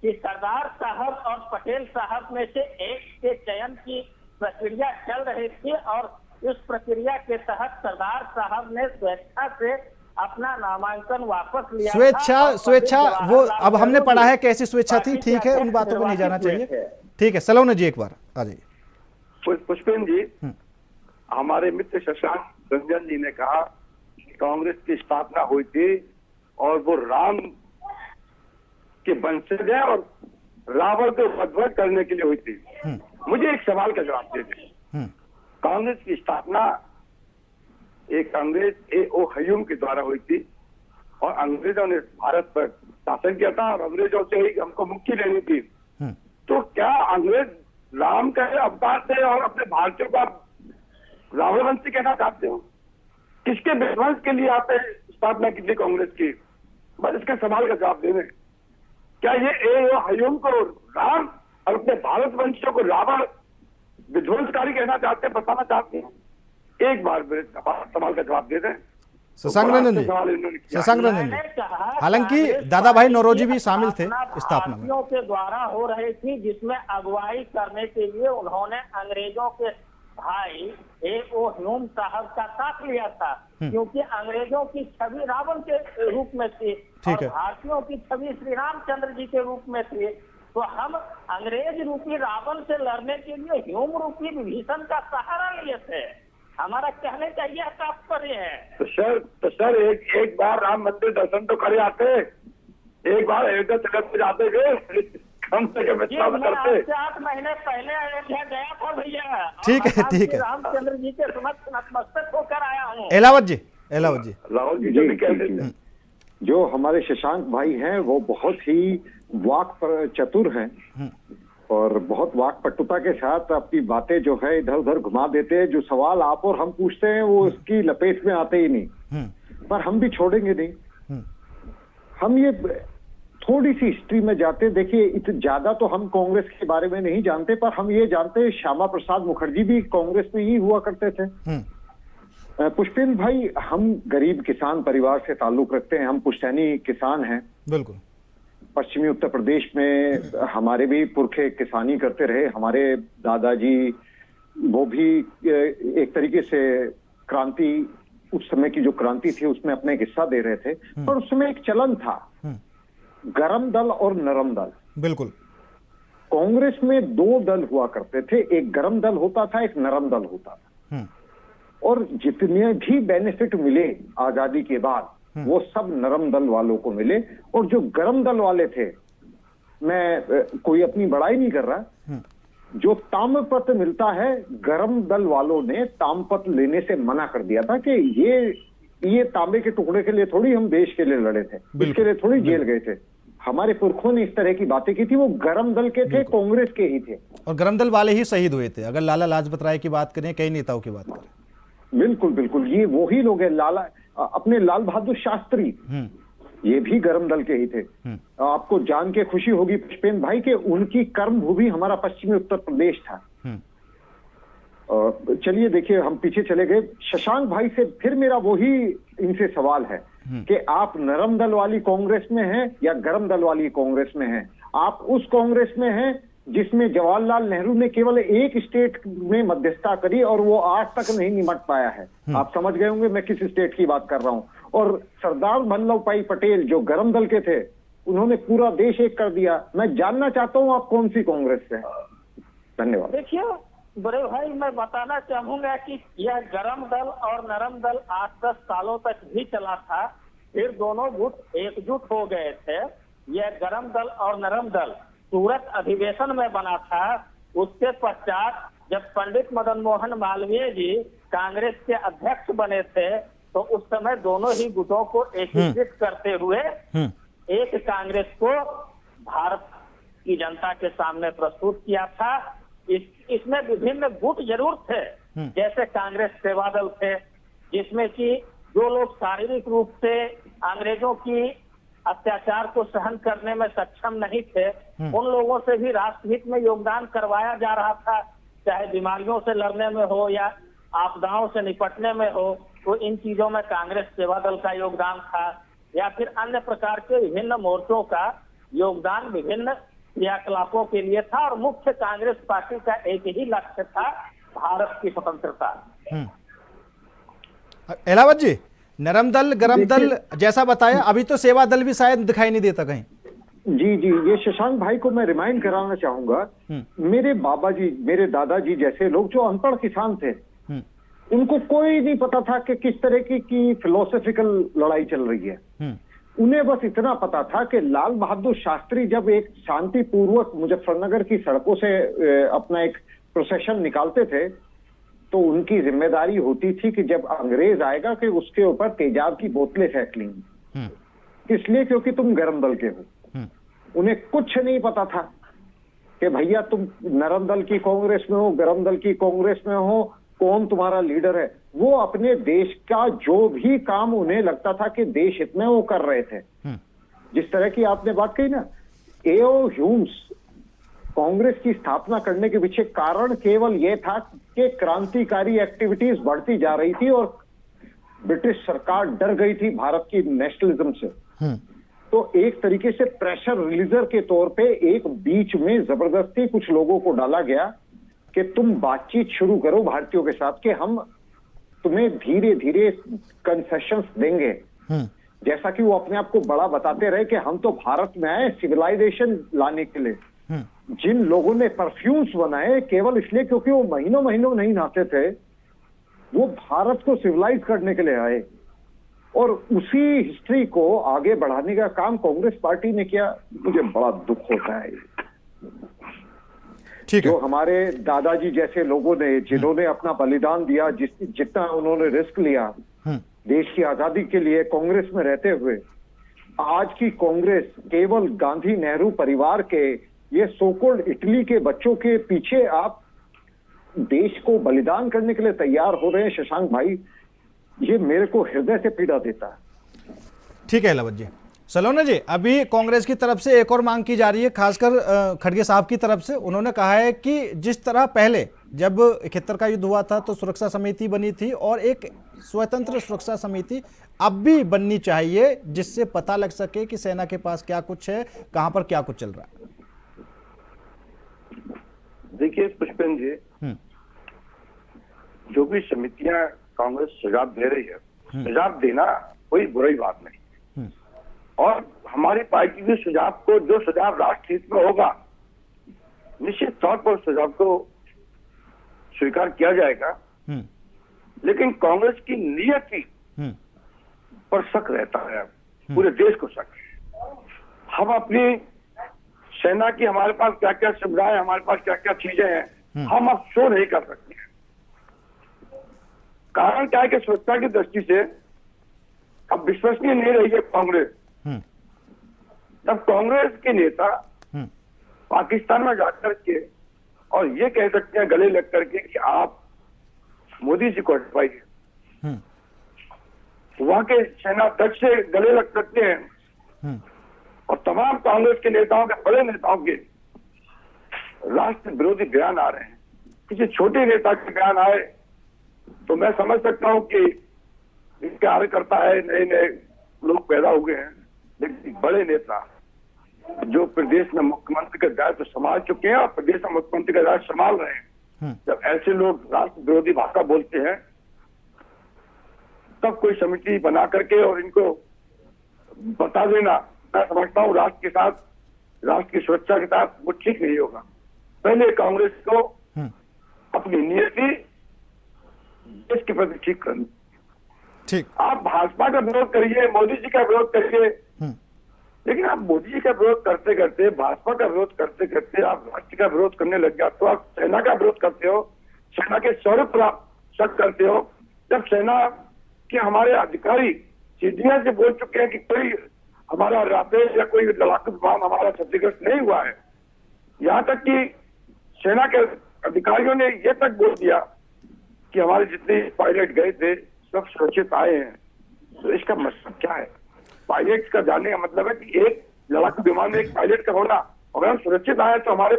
कि सरदार साहब और पटेल साहब में से एक के चयन की प्रक्रिया चल रही थी, और इस प्रक्रिया के तहत सरदार साहब ने स्वेच्छा से अपना नामांकन वापस लिया। स्वेच्छा वो अब हमने पढ़ा है कैसी स्वेच्छा थी, ठीक है, उन बातों को नहीं जाना चाहिए। ठीक है, सलोनी जी एक बार आ जाइए। पुष्पेंद्र जी, हमारे मित्र शशांक रंजन जी ने कहा कि कांग्रेस की स्थापना हुई थी और वो राम के वंशज है और रावण को वध करने के लिए हुई थी। मुझे एक सवाल का जवाब दे दें। कांग्रेस की स्थापना एक अंग्रेज A.O. ह्यूम के द्वारा हुई थी, और अंग्रेजों ने भारत पर शासन किया था और अंग्रेजों से ही हमको मुक्ति लेनी थी। तो क्या अंग्रेज राम का अवतार थे और अपने भारतीयों का रावणवंशी कहना चाहते हो? किसके विध्वंस के लिए आपने स्थापना की थी कांग्रेस की? बस इसका सवाल का जवाब देने। क्या ये A.O. ह्यूम को राम और अपने भारत वंशियों को रावण विध्वंसकारी कहना चाहते हैं, बताना चाहते हैं? एक बार मेरे सवाल का जवाब दे दें। शशांक रंजन जी, शशांक रंजन जी, हालांकि दादा भाई नौरोजी भी शामिल थे स्थापना में, के द्वारा हो रही थी, जिसमें अगुवाई करने के लिए उन्होंने अंग्रेजों के भाई A.O. ह्यूम साहब का साथ लिया था, क्योंकि अंग्रेजों की छवि रावण के रूप में थी और भारतीयों की छवि श्री रामचंद्र जी के रूप में थी। तो हम अंग्रेज रूपी रावण से लड़ने के लिए ह्यूम रूपी विभीषण का सहारा लिए थे। हमारा कहने का यह तात्पर्य है। तो सर एक बार राम मंदिर दर्शन तो करे आते, एक बार अयोध्या चले जाते थे, कम से कम करते। 8 महीने पहले अयोध्या गया था भैया। ठीक है, ठीक है, रामचंद्र जी के समक्ष नतमस्तक होकर आया हूँ। एलावत जी, एलावत जी, राहुल जी जो भी कहते थे, जो हमारे शशांक भाई हैं वो बहुत ही वाक पर चतुर हैं और बहुत वाकपटुता के साथ अपनी बातें जो है इधर उधर घुमा देते हैं। जो सवाल आप और हम पूछते हैं वो उसकी लपेट में आते ही नहीं, पर हम भी छोड़ेंगे नहीं। हम ये थोड़ी सी हिस्ट्री में जाते, देखिए इतना ज्यादा तो हम कांग्रेस के बारे में नहीं जानते, पर हम ये जानते हैं श्यामा प्रसाद मुखर्जी भी कांग्रेस में ही हुआ करते थे। पुष्पेंद्र भाई, हम गरीब किसान परिवार से ताल्लुक रखते हैं, हम पुश्तैनी किसान हैं। बिल्कुल, पश्चिमी उत्तर प्रदेश में हमारे भी पुरखे किसानी करते रहे। हमारे दादाजी वो भी एक तरीके से क्रांति, उस समय की जो क्रांति थी उसमें अपने हिस्सा दे रहे थे, पर उस समय एक चलन था गरम दल और नरम दल। बिल्कुल, कांग्रेस में 2 दल हुआ करते थे, एक गरम दल होता था, एक नरम दल होता था। और जितने भी बेनिफिट मिले आजादी के बाद वो सब नरम दल वालों को मिले, और जो गरम दल वाले थे, मैं कोई अपनी बड़ाई नहीं कर रहा, जो ताम्रपत्र मिलता है, गरम दल वालों ने ताम्रपत्र लेने से मना कर दिया था कि ये तांबे के टुकड़े के लिए थोड़ी हम देश के लिए लड़े थे, इसके लिए थोड़ी जेल गए थे। हमारे पुरखों ने इस तरह की बातें की थी, वो गरम दल के थे, कांग्रेस के ही थे, और गरम दल वाले ही शहीद हुए थे। अगर लाला लाजपत राय की बात करें, कई नेताओं की बात करें, बिल्कुल बिल्कुल, ये वही लोग हैं। अपने लाल बहादुर शास्त्री, ये भी गरम दल के ही थे। आपको जान के खुशी होगी पुष्पेंद्र भाई कि उनकी कर्मभूमि हमारा पश्चिमी उत्तर प्रदेश था। चलिए देखिए, हम पीछे चले गए। शशांक भाई से फिर मेरा वही इनसे सवाल है कि आप नरम दल वाली कांग्रेस में हैं या गरम दल वाली कांग्रेस में हैं? आप उस कांग्रेस में हैं जिसमें जवाहरलाल नेहरू ने केवल एक स्टेट में मध्यस्थता करी और वो आज तक नहीं निमट पाया है। आप समझ गए होंगे मैं किस स्टेट की बात कर रहा हूं। और सरदार वल्लभ भाई पटेल जो गरम दल के थे, उन्होंने पूरा देश एक कर दिया। मैं जानना चाहता हूं आप कौन सी कांग्रेस से हैं? धन्यवाद। देखिए बड़े भाई, मैं बताना चाहूंगा कि यह गरम दल और नरम दल 8-10 सालों तक भी चला था, फिर दोनों गुट एकजुट हो गए थे। यह गरम दल और नरम दल सूरत अधिवेशन में बना था। उसके पश्चात जब पंडित मदन मोहन मालवीय जी कांग्रेस के अध्यक्ष बने थे, तो उस समय दोनों ही गुटों को एकीकृत करते हुए एक कांग्रेस को भारत की जनता के सामने प्रस्तुत किया था। इसमें विभिन्न गुट जरूर थे, जैसे कांग्रेस सेवा दल थे, जिसमें कि जो लोग शारीरिक रूप से अंग्रेजों की अत्याचार को सहन करने में सक्षम नहीं थे, उन लोगों से भी राष्ट्रहित में योगदान करवाया जा रहा था, चाहे बीमारियों से लड़ने में हो या आपदाओं से निपटने में हो। तो इन चीजों में कांग्रेस सेवा दल का योगदान था, या फिर अन्य प्रकार के विभिन्न मोर्चों का योगदान विभिन्न क्रियाकलापों के लिए था। और मुख्य कांग्रेस पार्टी का एक ही लक्ष्य था, भारत की स्वतंत्रता। एलावत जी, नरम दल गरम दल जैसा बताया, अभी तो सेवा दल भी शायद दिखाई नहीं देता कहीं। जी जी, ये शशांक भाई को मैं रिमाइंड कराना चाहूंगा, मेरे बाबा जी, मेरे दादाजी जैसे लोग जो अनपढ़ किसान थे, उनको कोई नहीं पता था कि किस तरह की फिलोसॉफिकल लड़ाई चल रही है। उन्हें बस इतना पता था कि लाल बहादुर शास्त्री जब एक शांतिपूर्वक मुजफ्फरनगर की सड़कों से अपना एक प्रोसेशन निकालते थे, तो उनकी जिम्मेदारी होती थी कि जब अंग्रेज आएगा कि उसके ऊपर तेजाब की बोतलें फेंक लेंगी। इसलिए क्योंकि तुम गरम दल के हो। उन्हें कुछ नहीं पता था कि भैया तुम नरम दल की कांग्रेस में हो, गरम दल की कांग्रेस में हो, कौन तुम्हारा लीडर है। वो अपने देश का जो भी काम उन्हें लगता था कि देश हित में, वो कर रहे थे। जिस तरह की आपने बात कही ना, एओ ह्यूम्स कांग्रेस की स्थापना करने के पीछे कारण केवल यह था कि क्रांतिकारी एक्टिविटीज बढ़ती जा रही थी और ब्रिटिश सरकार डर गई थी भारत की नेशनलिज्म से। तो एक तरीके से प्रेशर रिलीजर के तौर पे एक बीच में जबरदस्ती कुछ लोगों को डाला गया कि तुम बातचीत शुरू करो भारतीयों के साथ कि हम तुम्हें धीरे धीरे कंसेशंस देंगे। जैसा कि वो अपने आप को बड़ा बताते रहे कि हम तो भारत में आए सिविलाइजेशन लाने के लिए। जिन लोगों ने परफ्यूम्स बनाए केवल इसलिए क्योंकि वो महीनों महीनों नहीं नहाते थे, वो भारत को सिविलाइज करने के लिए आए। और उसी हिस्ट्री को आगे बढ़ाने का काम कांग्रेस पार्टी ने किया। मुझे बड़ा दुख होता है। जो हमारे दादाजी जैसे लोगों ने, जिन्होंने अपना बलिदान दिया, जितना उन्होंने रिस्क लिया देश की आजादी के लिए कांग्रेस में रहते हुए, आज की कांग्रेस केवल गांधी नेहरू परिवार के ये सोकोल्ड इटली के बच्चों के पीछे आप देश को बलिदान करने के लिए तैयार हो रहे हैं। शशांक भाई, ये मेरे को हृदय से पीड़ा देता है। ठीक है एलावत जी। सलोना जी, अभी कांग्रेस की तरफ से एक और मांग की जा रही है, खासकर खड़गे साहब की तरफ से। उन्होंने कहा है कि जिस तरह पहले जब 71 का युद्ध हुआ था तो सुरक्षा समिति बनी थी, और एक स्वतंत्र सुरक्षा समिति अब भी बननी चाहिए जिससे पता लग सके कि सेना के पास क्या कुछ है, कहां पर क्या कुछ चल रहा है। देखिए पुष्पेंद्र जी, जो भी समितियां कांग्रेस सुझाव दे रही है, सुझाव देना कोई बुरी बात नहीं, और हमारी पार्टी के सुझाव को, जो सुझाव राष्ट्र हित में होगा, निश्चित तौर पर सुझाव को स्वीकार किया जाएगा। लेकिन कांग्रेस की नियति पर शक रहता है, पूरे देश को शक है। हम अपनी सेना की हमारे पास क्या क्या सुविधाएं, हमारे पास क्या क्या चीजें हैं, हम अब शो नहीं कर सकते हैं। कारण क्या है कि सुरक्षा की दृष्टि से अब विश्वसनीय नहीं रही है कांग्रेस। जब कांग्रेस के नेता पाकिस्तान में जाकर के और ये कह सकते हैं गले लग करके कि आप मोदी जी को हटवाइए, वहां के सेनाध्यक्ष से गले लग सकते हैं और तमाम कांग्रेस के नेताओं के, बड़े नेताओं के राष्ट्र विरोधी बयान आ रहे हैं। किसी छोटे नेता के बयान आए तो मैं समझ सकता हूं कि इसके कार्यकर्ता है, नए नए लोग पैदा हुए हैं, लेकिन बड़े नेता जो प्रदेश में मुख्यमंत्री का दायित्व संभाल चुके हैं और प्रदेश में मुख्यमंत्री का दायित्व संभाल रहे हैं, जब ऐसे लोग राष्ट्र विरोधी भाषा बोलते हैं तब कोई समिति बना करके और इनको बता देना, मैं समझता हूँ राष्ट्र के साथ, राष्ट्र की सुरक्षा के साथ वो ठीक नहीं होगा। पहले कांग्रेस को अपनी नियति देश के प्रति ठीक करनी। ठीक, आप भाजपा का विरोध करिए, मोदी जी का विरोध करिए, लेकिन आप मोदी जी का विरोध करते करते, भाजपा का विरोध करते करते आप राष्ट्र का विरोध करने लग जाते हो, आप सेना का विरोध करते हो, सेना के शौर्य पर आप शक करते हो। जब सेना के हमारे अधिकारी सीढ़ियां से बोल चुके हैं कि कोई हमारा राफेल या कोई लड़ाकू विमान हमारा क्षतिग्रस्त नहीं हुआ है, यहाँ तक कि सेना के अधिकारियों ने ये तक बोल दिया कि हमारे जितने पायलट गए थे सब सुरक्षित आए हैं, तो इसका मतलब क्या है? पायलट का जानने का मतलब है कि एक लड़ाकू विमान में एक पायलट का होना, अगर हम सुरक्षित आए तो हमारे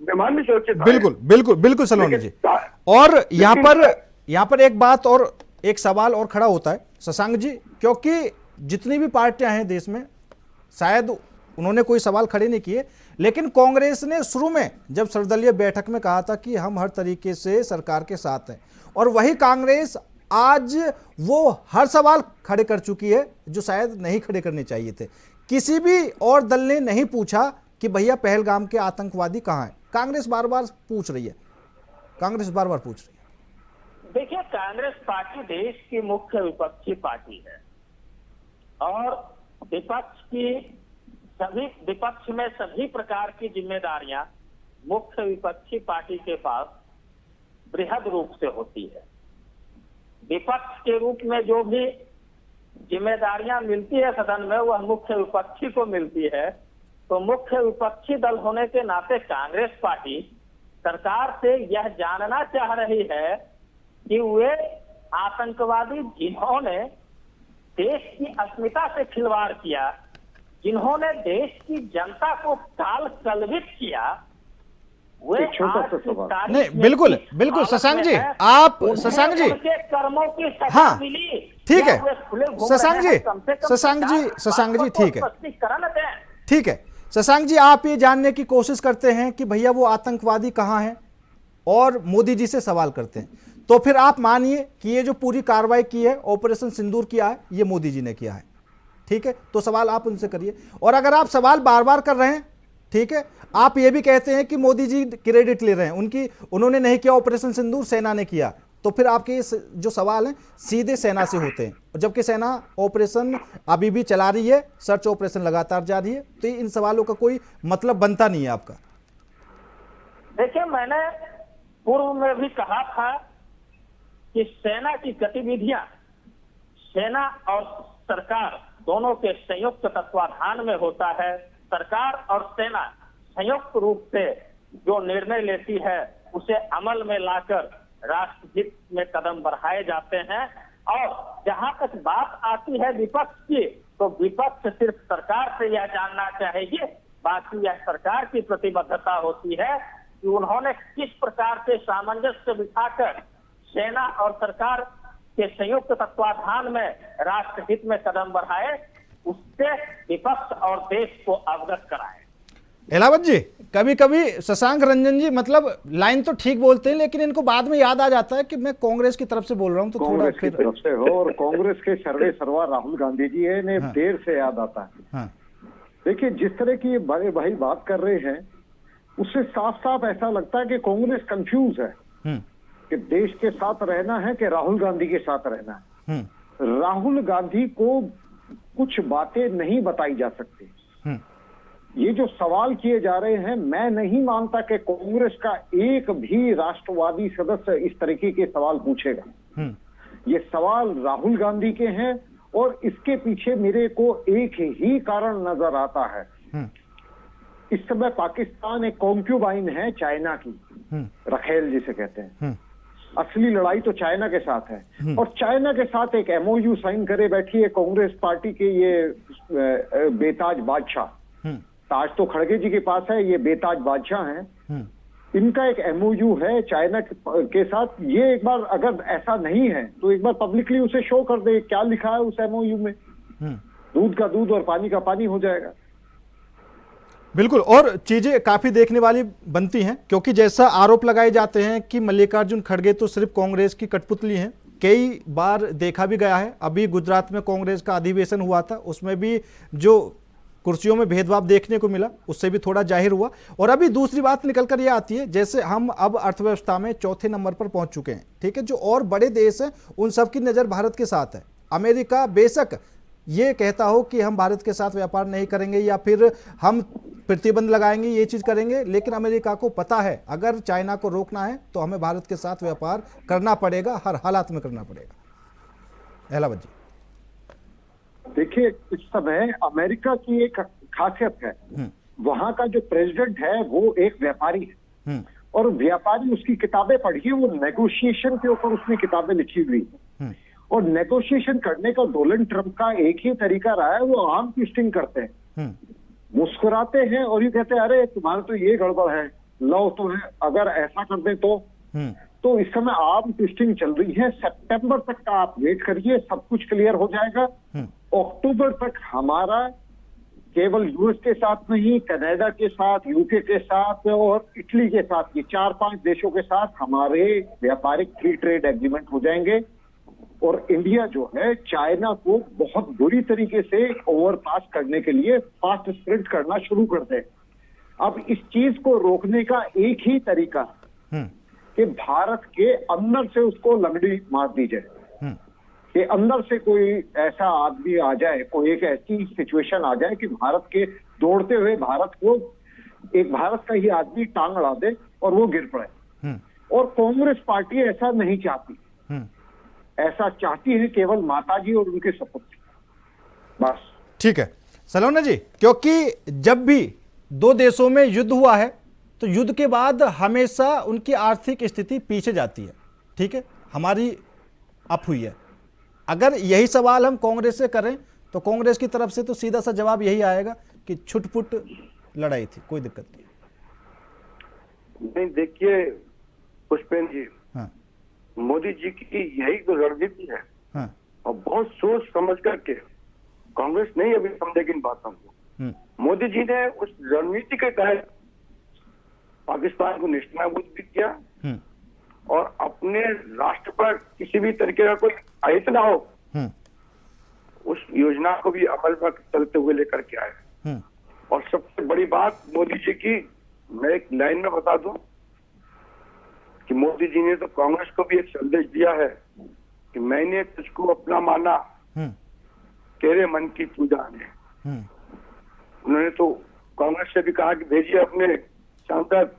विमान भी सुरक्षित आए। बिल्कुल बिल्कुल बिल्कुल सलोनी जी। और यहाँ पर एक बात और एक सवाल और खड़ा होता है शशांक जी, क्योंकि जितनी भी पार्टियां हैं देश में, शायद उन्होंने कोई सवाल खड़े नहीं किए, लेकिन कांग्रेस ने शुरू में जब सर्वदलीय बैठक में कहा था कि हम हर तरीके से सरकार के साथ हैं, और वही कांग्रेस आज वो हर सवाल खड़े कर चुकी है जो शायद नहीं खड़े करने चाहिए थे। किसी भी और दल ने नहीं पूछा कि भैया पहलगाम के आतंकवादी कहाँ हैं, कांग्रेस बार बार पूछ रही है, कांग्रेस बार बार पूछ रही है। देखिए, कांग्रेस पार्टी देश की मुख्य विपक्षी पार्टी है और विपक्ष में सभी प्रकार की जिम्मेदारियां मुख्य विपक्षी पार्टी के पास बृहद रूप से होती है। विपक्ष के रूप में जो भी जिम्मेदारियां मिलती है सदन में, वह मुख्य विपक्षी को मिलती है। तो मुख्य विपक्षी दल होने के नाते कांग्रेस पार्टी सरकार से यह जानना चाह रही है कि वे आतंकवादी जिन्होंने देश की अस्मिता से खिलवाड़ किया, जिन्होंने देश की जनता को काल कलवित किया, वे नहीं, बिल्कुल बिल्कुल शशांक जी, आप शशांक जी कर्मों की हाँ मिली, ठीक है शशांक जी ठीक है, ठीक है शशांक जी, आप ये जानने की कोशिश करते हैं कि भैया वो आतंकवादी कहाँ हैं और मोदी जी से सवाल करते हैं, तो फिर आप मानिए कि ये जो पूरी कार्रवाई की है, ऑपरेशन सिंदूर किया है, ये मोदी जी ने किया है, ठीक है, तो सवाल आप उनसे करिए। और अगर आप सवाल बार बार कर रहे हैं, ठीक है, आप ये भी कहते हैं कि मोदी जी क्रेडिट ले रहे हैं, उन्होंने नहीं किया ऑपरेशन सिंदूर, सेना ने किया, तो फिर आपके ये जो सवाल हैं सीधे सेना से होते हैं, जबकि सेना ऑपरेशन अभी भी चला रही है, सर्च ऑपरेशन लगातार जारी है, तो इन सवालों का कोई मतलब बनता नहीं है आपका। देखिए, मैंने पूर्व में भी कहा था कि सेना की गतिविधियां सेना और सरकार दोनों के संयुक्त तत्वाधान में होता है। सरकार और सेना संयुक्त रूप से जो निर्णय लेती है उसे अमल में लाकर राष्ट्रहित में कदम बढ़ाए जाते हैं। और जहां तक बात आती है विपक्ष की, तो विपक्ष सिर्फ सरकार से यह जानना चाहिए, बाकी यह सरकार की प्रतिबद्धता होती है कि उन्होंने किस प्रकार से सामंजस्य बिठाकर सेना और सरकार के संयुक्त तत्वाधान में राष्ट्रहित में कदम बढ़ाए, उससे विपक्ष और देश को अवगत कराए। एलावत जी, कभी कभी शशांक रंजन जी मतलब लाइन तो ठीक बोलते हैं, लेकिन इनको बाद में याद आ जाता है कि मैं कांग्रेस की तरफ से बोल रहा हूं, तो थोड़ा कांग्रेस की तरफ से हो और कांग्रेस के सर्वे सर्वा राहुल गांधी जी है, इन्हें देर से याद आता है। हाँ। देखिए, जिस तरह की बड़े भाई बात कर रहे हैं उससे साफ साफ ऐसा लगता है कि कांग्रेस कंफ्यूज है कि देश के साथ रहना है कि राहुल गांधी के साथ रहना है। राहुल गांधी को कुछ बातें नहीं बताई जा सकती, ये जो सवाल किए जा रहे हैं, मैं नहीं मानता कि कांग्रेस का एक भी राष्ट्रवादी सदस्य इस तरीके के सवाल पूछेगा। ये सवाल राहुल गांधी के हैं और इसके पीछे मेरे को एक ही कारण नजर आता है। इस समय पाकिस्तान एक कॉन्क्यूबाइन है चाइना की, रखेल जिसे कहते हैं। असली लड़ाई तो चाइना के साथ है और चाइना के साथ एक एमओयू साइन करे बैठी है कांग्रेस पार्टी के ये बेताज बादशाह। ताज तो खड़गे जी के पास है, ये बेताज बादशाह हैं। इनका एक एमओयू है चाइना के साथ। ये एक बार अगर ऐसा नहीं है तो एक बार पब्लिकली उसे शो कर दे क्या लिखा है उस एमओयू में। दूध का दूध और पानी का पानी हो जाएगा। बिल्कुल, और चीजें काफी देखने वाली बनती हैं, क्योंकि जैसा आरोप लगाए जाते हैं कि मल्लिकार्जुन खड़गे तो सिर्फ कांग्रेस की कठपुतली हैं। कई बार देखा भी गया है, अभी गुजरात में कांग्रेस का अधिवेशन हुआ था, उसमें भी जो कुर्सियों में भेदभाव देखने को मिला उससे भी थोड़ा जाहिर हुआ। और अभी दूसरी बात निकल कर ये आती है, जैसे हम अब अर्थव्यवस्था में चौथे नंबर पर पहुंच चुके हैं, ठीक है, जो और बड़े देश हैं उन सब की नज़र भारत के साथ है। अमेरिका बेशक ये कहता हो कि हम भारत के साथ व्यापार नहीं करेंगे या फिर हम प्रतिबंध लगाएंगे, ये चीज करेंगे, लेकिन अमेरिका को पता है अगर चाइना को रोकना है तो हमें भारत के साथ व्यापार करना पड़ेगा, हर हालात में करना पड़ेगा। अहलावत जी, देखिए इस समय अमेरिका की एक खासियत है, वहां का जो प्रेसिडेंट है वो एक व्यापारी है और व्यापारी उसकी किताबें पढ़िए, वो नेगोशिएशन के ऊपर उसने किताबें लिखी हुई है और नेगोशिएशन करने का डोनाल्ड ट्रंप का एक ही तरीका रहा है, वो आर्म ट्विस्टिंग करते हैं, मुस्कुराते हैं और ये कहते हैं अरे तुम्हारा तो ये गड़बड़ है, लो तो है, अगर ऐसा कर दे तो इस समय आर्म ट्विस्टिंग चल रही है। सितंबर तक का आप वेट करिए, सब कुछ क्लियर हो जाएगा। अक्टूबर तक हमारा केवल यूएस के साथ नहीं, कनाडा के साथ, यूके के साथ और इटली के साथ, ये 4-5 देशों के साथ हमारे व्यापारिक फ्री ट्रेड एग्रीमेंट हो जाएंगे और इंडिया जो है चाइना को बहुत बुरी तरीके से ओवरपास करने के लिए फास्ट स्प्रिंट करना शुरू कर दे। अब इस चीज को रोकने का एक ही तरीका कि भारत के अंदर से उसको लंगड़ी मार दी जाए, कि अंदर से कोई ऐसा आदमी आ जाए, कोई एक ऐसी सिचुएशन आ जाए कि भारत के दौड़ते हुए भारत को एक भारत का ही आदमी टांग अड़ा दे और वो गिर पड़े। और कांग्रेस पार्टी ऐसा नहीं चाहती, ऐसा चाहती है केवल माताजी और उनके सपुत्र, बस। ठीक है सलोना जी, क्योंकि जब भी दो देशों में युद्ध हुआ है तो युद्ध के बाद हमेशा उनकी आर्थिक स्थिति पीछे जाती है, ठीक है, हमारी अप हुई है। अगर यही सवाल हम कांग्रेस से करें तो कांग्रेस की तरफ से तो सीधा सा जवाब यही आएगा कि छुटपुट लड़ाई थी, कोई दिक्कत नहीं। देखिए पुष्पेंद्र जी, मोदी जी की यही तो रणनीति है और बहुत सोच समझ करके कांग्रेस नहीं अभी समझेगी इन बातों को। मोदी जी ने उस रणनीति के तहत पाकिस्तान को नेस्तनाबूद भी किया और अपने राष्ट्र पर किसी भी तरीके का कोई आयत ना हो उस योजना को भी अमल में चलते हुए लेकर के आए। और सबसे बड़ी बात मोदी जी की, मैं एक लाइन में बता दूं कि मोदी जी ने तो कांग्रेस को भी एक संदेश दिया है कि मैंने तुझको अपना माना, तेरे मन की पूजा ने। उन्होंने तो कांग्रेस से भी कहा कि भेजिए अपने सांसद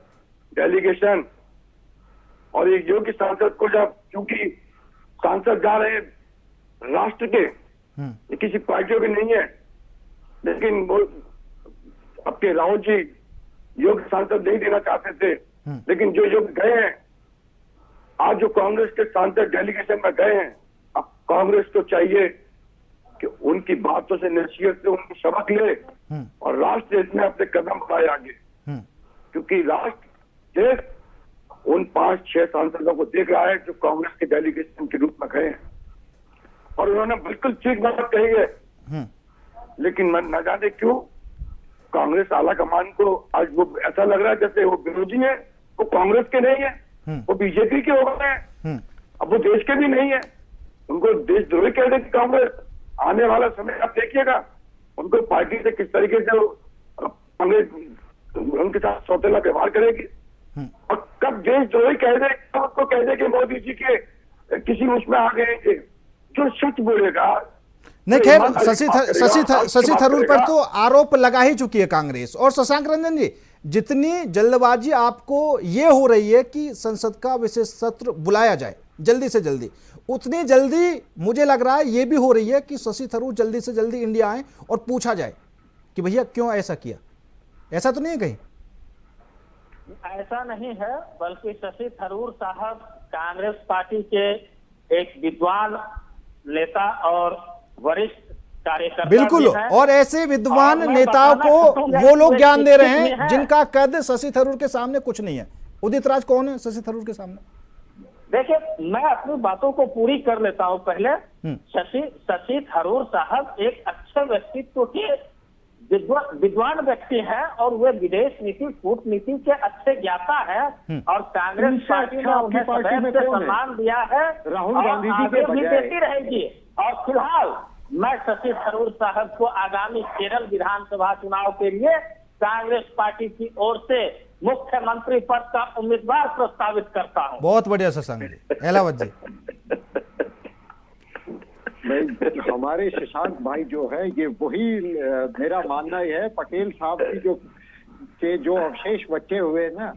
डेलीगेशन, और एक योग्य सांसद को, जब क्योंकि सांसद जा रहे राष्ट्र के, ये किसी पार्टियों के नहीं है, लेकिन वो आपके राहुल जी योग्य सांसद नहीं देना चाहते थे, लेकिन जो योग्य गए हैं, आज जो कांग्रेस के सांसद डेलीगेशन में गए हैं, अब कांग्रेस को चाहिए कि उनकी बातों से नसीहत से उनकी सबक ले और राष्ट्र देश में अपने कदम बढ़ाए आगे, क्योंकि राष्ट्र देश उन 5-6 सांसदों को देख रहा है जो कांग्रेस के डेलीगेशन के रूप में गए हैं और उन्होंने बिल्कुल ठीक बात कही है। लेकिन न जाने क्यों कांग्रेस आला कमान को आज वो ऐसा लग रहा है जैसे वो विरोधी है, वो कांग्रेस के नहीं है, वो बीजेपी के हो गए हैं, अब वो देश के भी नहीं है, उनको देशद्रोही कह देगी कांग्रेस। आने वाला समय आप देखिएगा उनको पार्टी से किस तरीके से कांग्रेस उनके साथ सौतेला व्यवहार करेगी और कब देशद्रोही कह दे, कब उसको कह दे कि मोदी जी के किसी उसमें आ गए थे, जो सच बोलेगा नहीं, खैर शशि थरूर पर तो आरोप लगा ही चुकी है कांग्रेस। और शशांक रंजन जी, जितनी जल्दबाजी आपको ये हो रही है कि संसद का विशेष सत्र बुलाया जाए जल्दी से जल्दी, उतनी जल्दी मुझे लग रहा है ये भी हो रही है कि शशि थरूर जल्दी से जल्दी इंडिया आए और पूछा जाए कि भैया क्यों ऐसा किया। ऐसा तो नहीं है कहीं? ऐसा नहीं है, बल्कि शशि थरूर साहब कांग्रेस पार्टी के एक विद्वान नेता और वरिष्ठ कार्यकर्ता बिल्कुल, भी हैं। और ऐसे विद्वान और मैं नेताओं बताना को चाहूंगा वो लोग कि ज्ञान दे रहे शिक्षित भी हैं हैं। जिनका कद शशि थरूर के सामने कुछ नहीं है। उदित राज कौन है शशि थरूर के सामने? देखिए, मैं अपनी बातों को पूरी कर लेता हूं पहले। शशि थरूर साहब एक अच्छे व्यक्तित्व के विद्वान व्यक्ति हैं और वे विदेश नीति कूटनीति के अच्छे ज्ञाता हैं और कांग्रेस पार्टी ने उन्हें सदैव से सम्मान दिया है, राहुल और गांधी जी के आगे भी बजाय। देती रहेगी। और फिलहाल मैं शशि थरूर साहब को आगामी केरल विधानसभा चुनाव के लिए कांग्रेस पार्टी की ओर से मुख्यमंत्री पद का उम्मीदवार प्रस्तावित करता हूं। बहुत बढ़िया शशांक जी। एलावत जी, हमारे शशांक भाई जो है, ये वही मेरा मानना है, पटेल साहब की जो अवशेष बचे हुए हैं ना,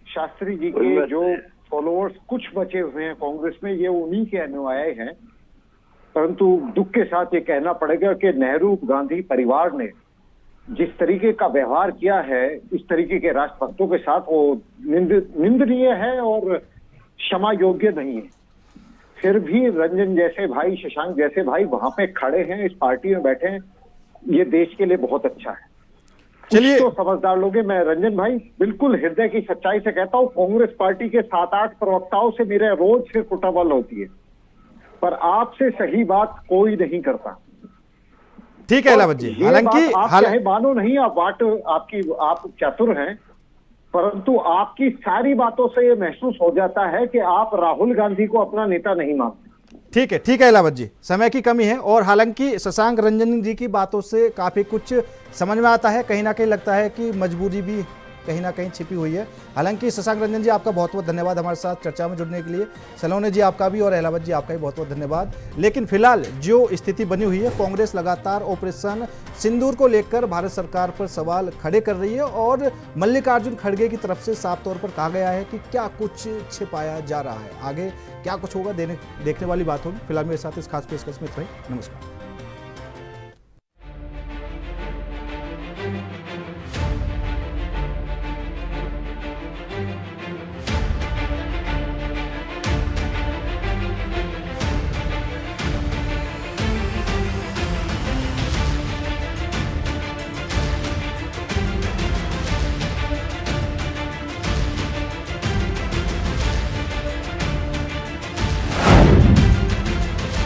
शास्त्री जी के जो फॉलोअर्स कुछ बचे हुए हैं कांग्रेस में, ये उन्हीं के अनुयायी हैं। परंतु दुख के साथ ये कहना पड़ेगा कि नेहरू गांधी परिवार ने जिस तरीके का व्यवहार किया है इस तरीके के राष्ट्रभक्तों के साथ, वो निंदनीय है और क्षमा योग्य नहीं है। फिर भी रंजन जैसे भाई, शशांक जैसे भाई वहां पे खड़े हैं, इस पार्टी में बैठे हैं, ये देश के लिए बहुत अच्छा है। चलिए, तो समझदार लोग हैं। मैं रंजन भाई बिल्कुल हृदय की सच्चाई से कहता हूँ, कांग्रेस पार्टी के 7-8 प्रवक्ताओं से मेरे रोज से कुटाबल होती है, पर आपसे सही बात कोई नहीं करता। ठीक है एलावत जी। हालांकि आप चाहे मानो नहीं, आप चतुर हैं, परंतु आपकी सारी बातों से ये महसूस हो जाता है कि आप राहुल गांधी को अपना नेता नहीं मानते। ठीक है एलावत जी, समय की कमी है। और हालांकि शशांक रंजन जी की बातों से काफी कुछ समझ में आता है, कहीं ना कहीं लगता है कि मजबूरी भी कहीं ना कहीं छिपी हुई है। हालांकि शशांक रंजन जी, आपका बहुत बहुत धन्यवाद हमारे साथ चर्चा में जुड़ने के लिए। सलोने जी आपका भी, और एलावत जी आपका भी बहुत बहुत धन्यवाद। लेकिन फिलहाल जो स्थिति बनी हुई है, कांग्रेस लगातार ऑपरेशन सिंदूर को लेकर भारत सरकार पर सवाल खड़े कर रही है और मल्लिकार्जुन खड़गे की तरफ से साफ तौर पर कहा गया है कि क्या कुछ छिपाया जा रहा है। आगे क्या कुछ होगा देखने वाली बात होगी। फिलहाल मेरे साथ इस खास पेशकश में इतना ही। नमस्कार।